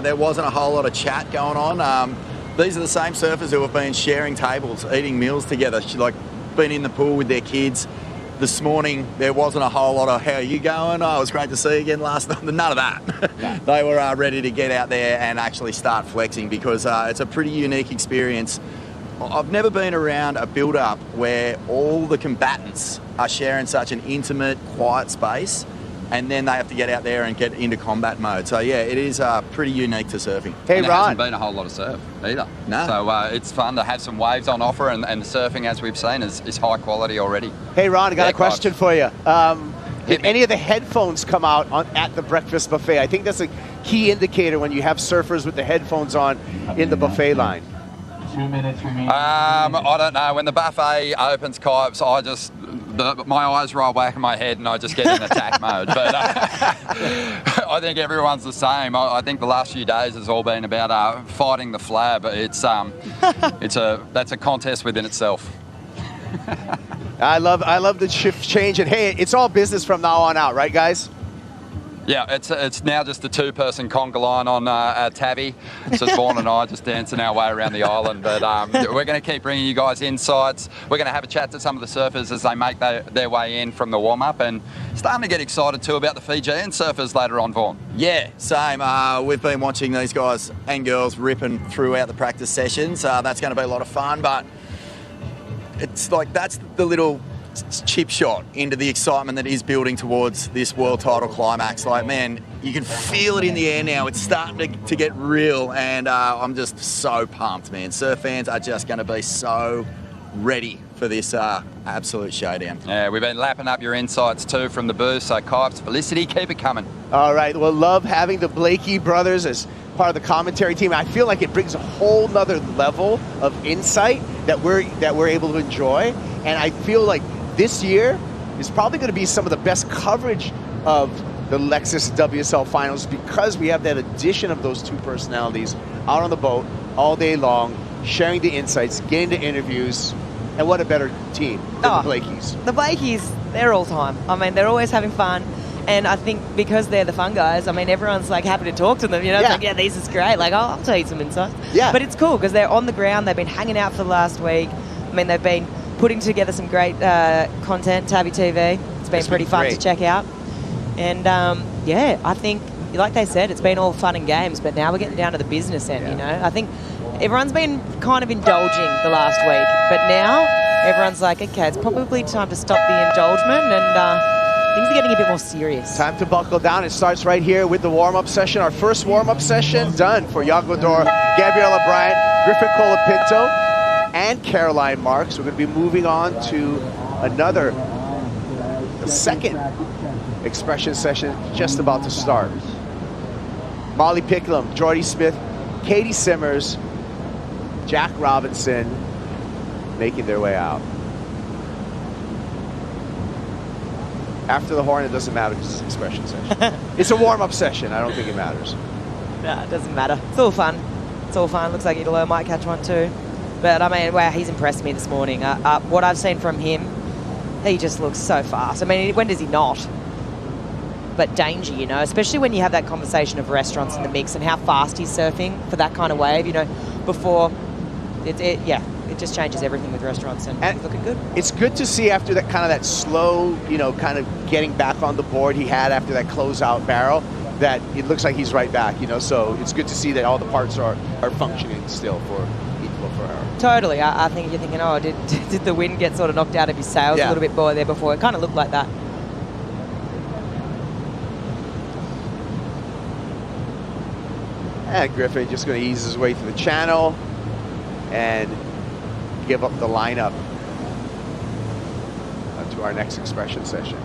there wasn't a whole lot of chat going on. These are the same surfers who have been sharing tables, eating meals together, like been in the pool with their kids. This morning, there wasn't a whole lot of, how are you going? Oh, it was great to see you again last night. None of that. They were ready to get out there and actually start flexing, because it's a pretty unique experience. I've never been around a build-up where all the combatants are sharing such an intimate, quiet space, and then they have to get out there and get into combat mode. So yeah, it is pretty unique to surfing. Hey, and there Ron. hasn't been a whole lot of surf either. No. So it's fun to have some waves on offer, and the surfing, as we've seen, is high quality already. Hey, Ron, I got a question for you. Did Hit me. any of the headphones come out at the breakfast buffet? I think that's a key indicator when you have surfers with the headphones on in the buffet line. 2 minutes remaining. I don't know. When the buffet opens, Kipes, my eyes roll back in my head and I just get in attack mode. But I think everyone's the same. I think the last few days has all been about fighting the flab. That's a contest within itself. I love the shift change, and hey, it's all business from now on out, right, guys? Yeah, it's now just a two-person conga line on Tabby. It's just Vaughn and I just dancing our way around the island. But we're going to keep bringing you guys insights. We're going to have a chat to some of the surfers as they make their way in from the warm-up, and starting to get excited too about the Fijian surfers later on, Vaughn. Yeah, same. We've been watching these guys and girls ripping throughout the practice sessions. That's going to be a lot of fun, but it's like that's the little chip shot into the excitement that is building towards this world title climax. Like, man, you can feel it in the air now. It's starting to get real, and I'm just so pumped, man. Surf fans are just going to be so ready for this absolute showdown. Yeah, we've been lapping up your insights too from the booth, so Kipes, Felicity, keep it coming. All right, well, love having the Blakey brothers as part of the commentary team. I feel like it brings a whole nother level of insight that we're able to enjoy, and I feel like this year is probably going to be some of the best coverage of the Lexus WSL Finals, because we have that addition of those two personalities out on the boat all day long, sharing the insights, getting the interviews, and what a better team than the Blakeys. The Blakeys, they're all time. I mean, they're always having fun. And I think because they're the fun guys, I mean, everyone's like happy to talk to them. You know, it's like, yeah, this is great. Like, oh, I'll tell you some insights. Yeah. But it's cool because they're on the ground. They've been hanging out for the last week. I mean, they've been putting together some great content, Tabby TV. It's been pretty fun to check out. And yeah, I think, like they said, it's been all fun and games, but now we're getting down to the business end, you know. I think everyone's been kind of indulging the last week, but now everyone's like, okay, it's probably time to stop the indulgement, and things are getting a bit more serious. Time to buckle down. It starts right here with the warm-up session. Our first warm-up session done for Yago, Dora, Gabriela, Bryan, Griffin, Colapinto, and Caroline Marks. We're going to be moving on to the second expression session just about to start. Molly Picklum, Jordy Smith, Katie Simmers, Jack Robinson making their way out. After the horn, it doesn't matter because it's an expression session. It's a warm-up session. I don't think it matters. No, it doesn't matter. It's all fun. It's all fun. Looks like Italo might catch one too. But, I mean, wow, he's impressed me this morning. What I've seen from him, he just looks so fast. I mean, when does he not? But danger, you know, especially when you have that conversation of restaurants in the mix and how fast he's surfing for that kind of wave, you know, before, it just changes everything with restaurants, and he's looking good. It's good to see after that kind of that slow, you know, kind of getting back on the board he had after that closeout barrel, that it looks like he's right back, you know, so it's good to see that all the parts are functioning still for Ferreira. Totally. I think you're thinking, oh, did the wind get sort of knocked out of his sails a little bit more there before? It kind of looked like that. And Griffin just going to ease his way through the channel and give up the lineup to our next expression session.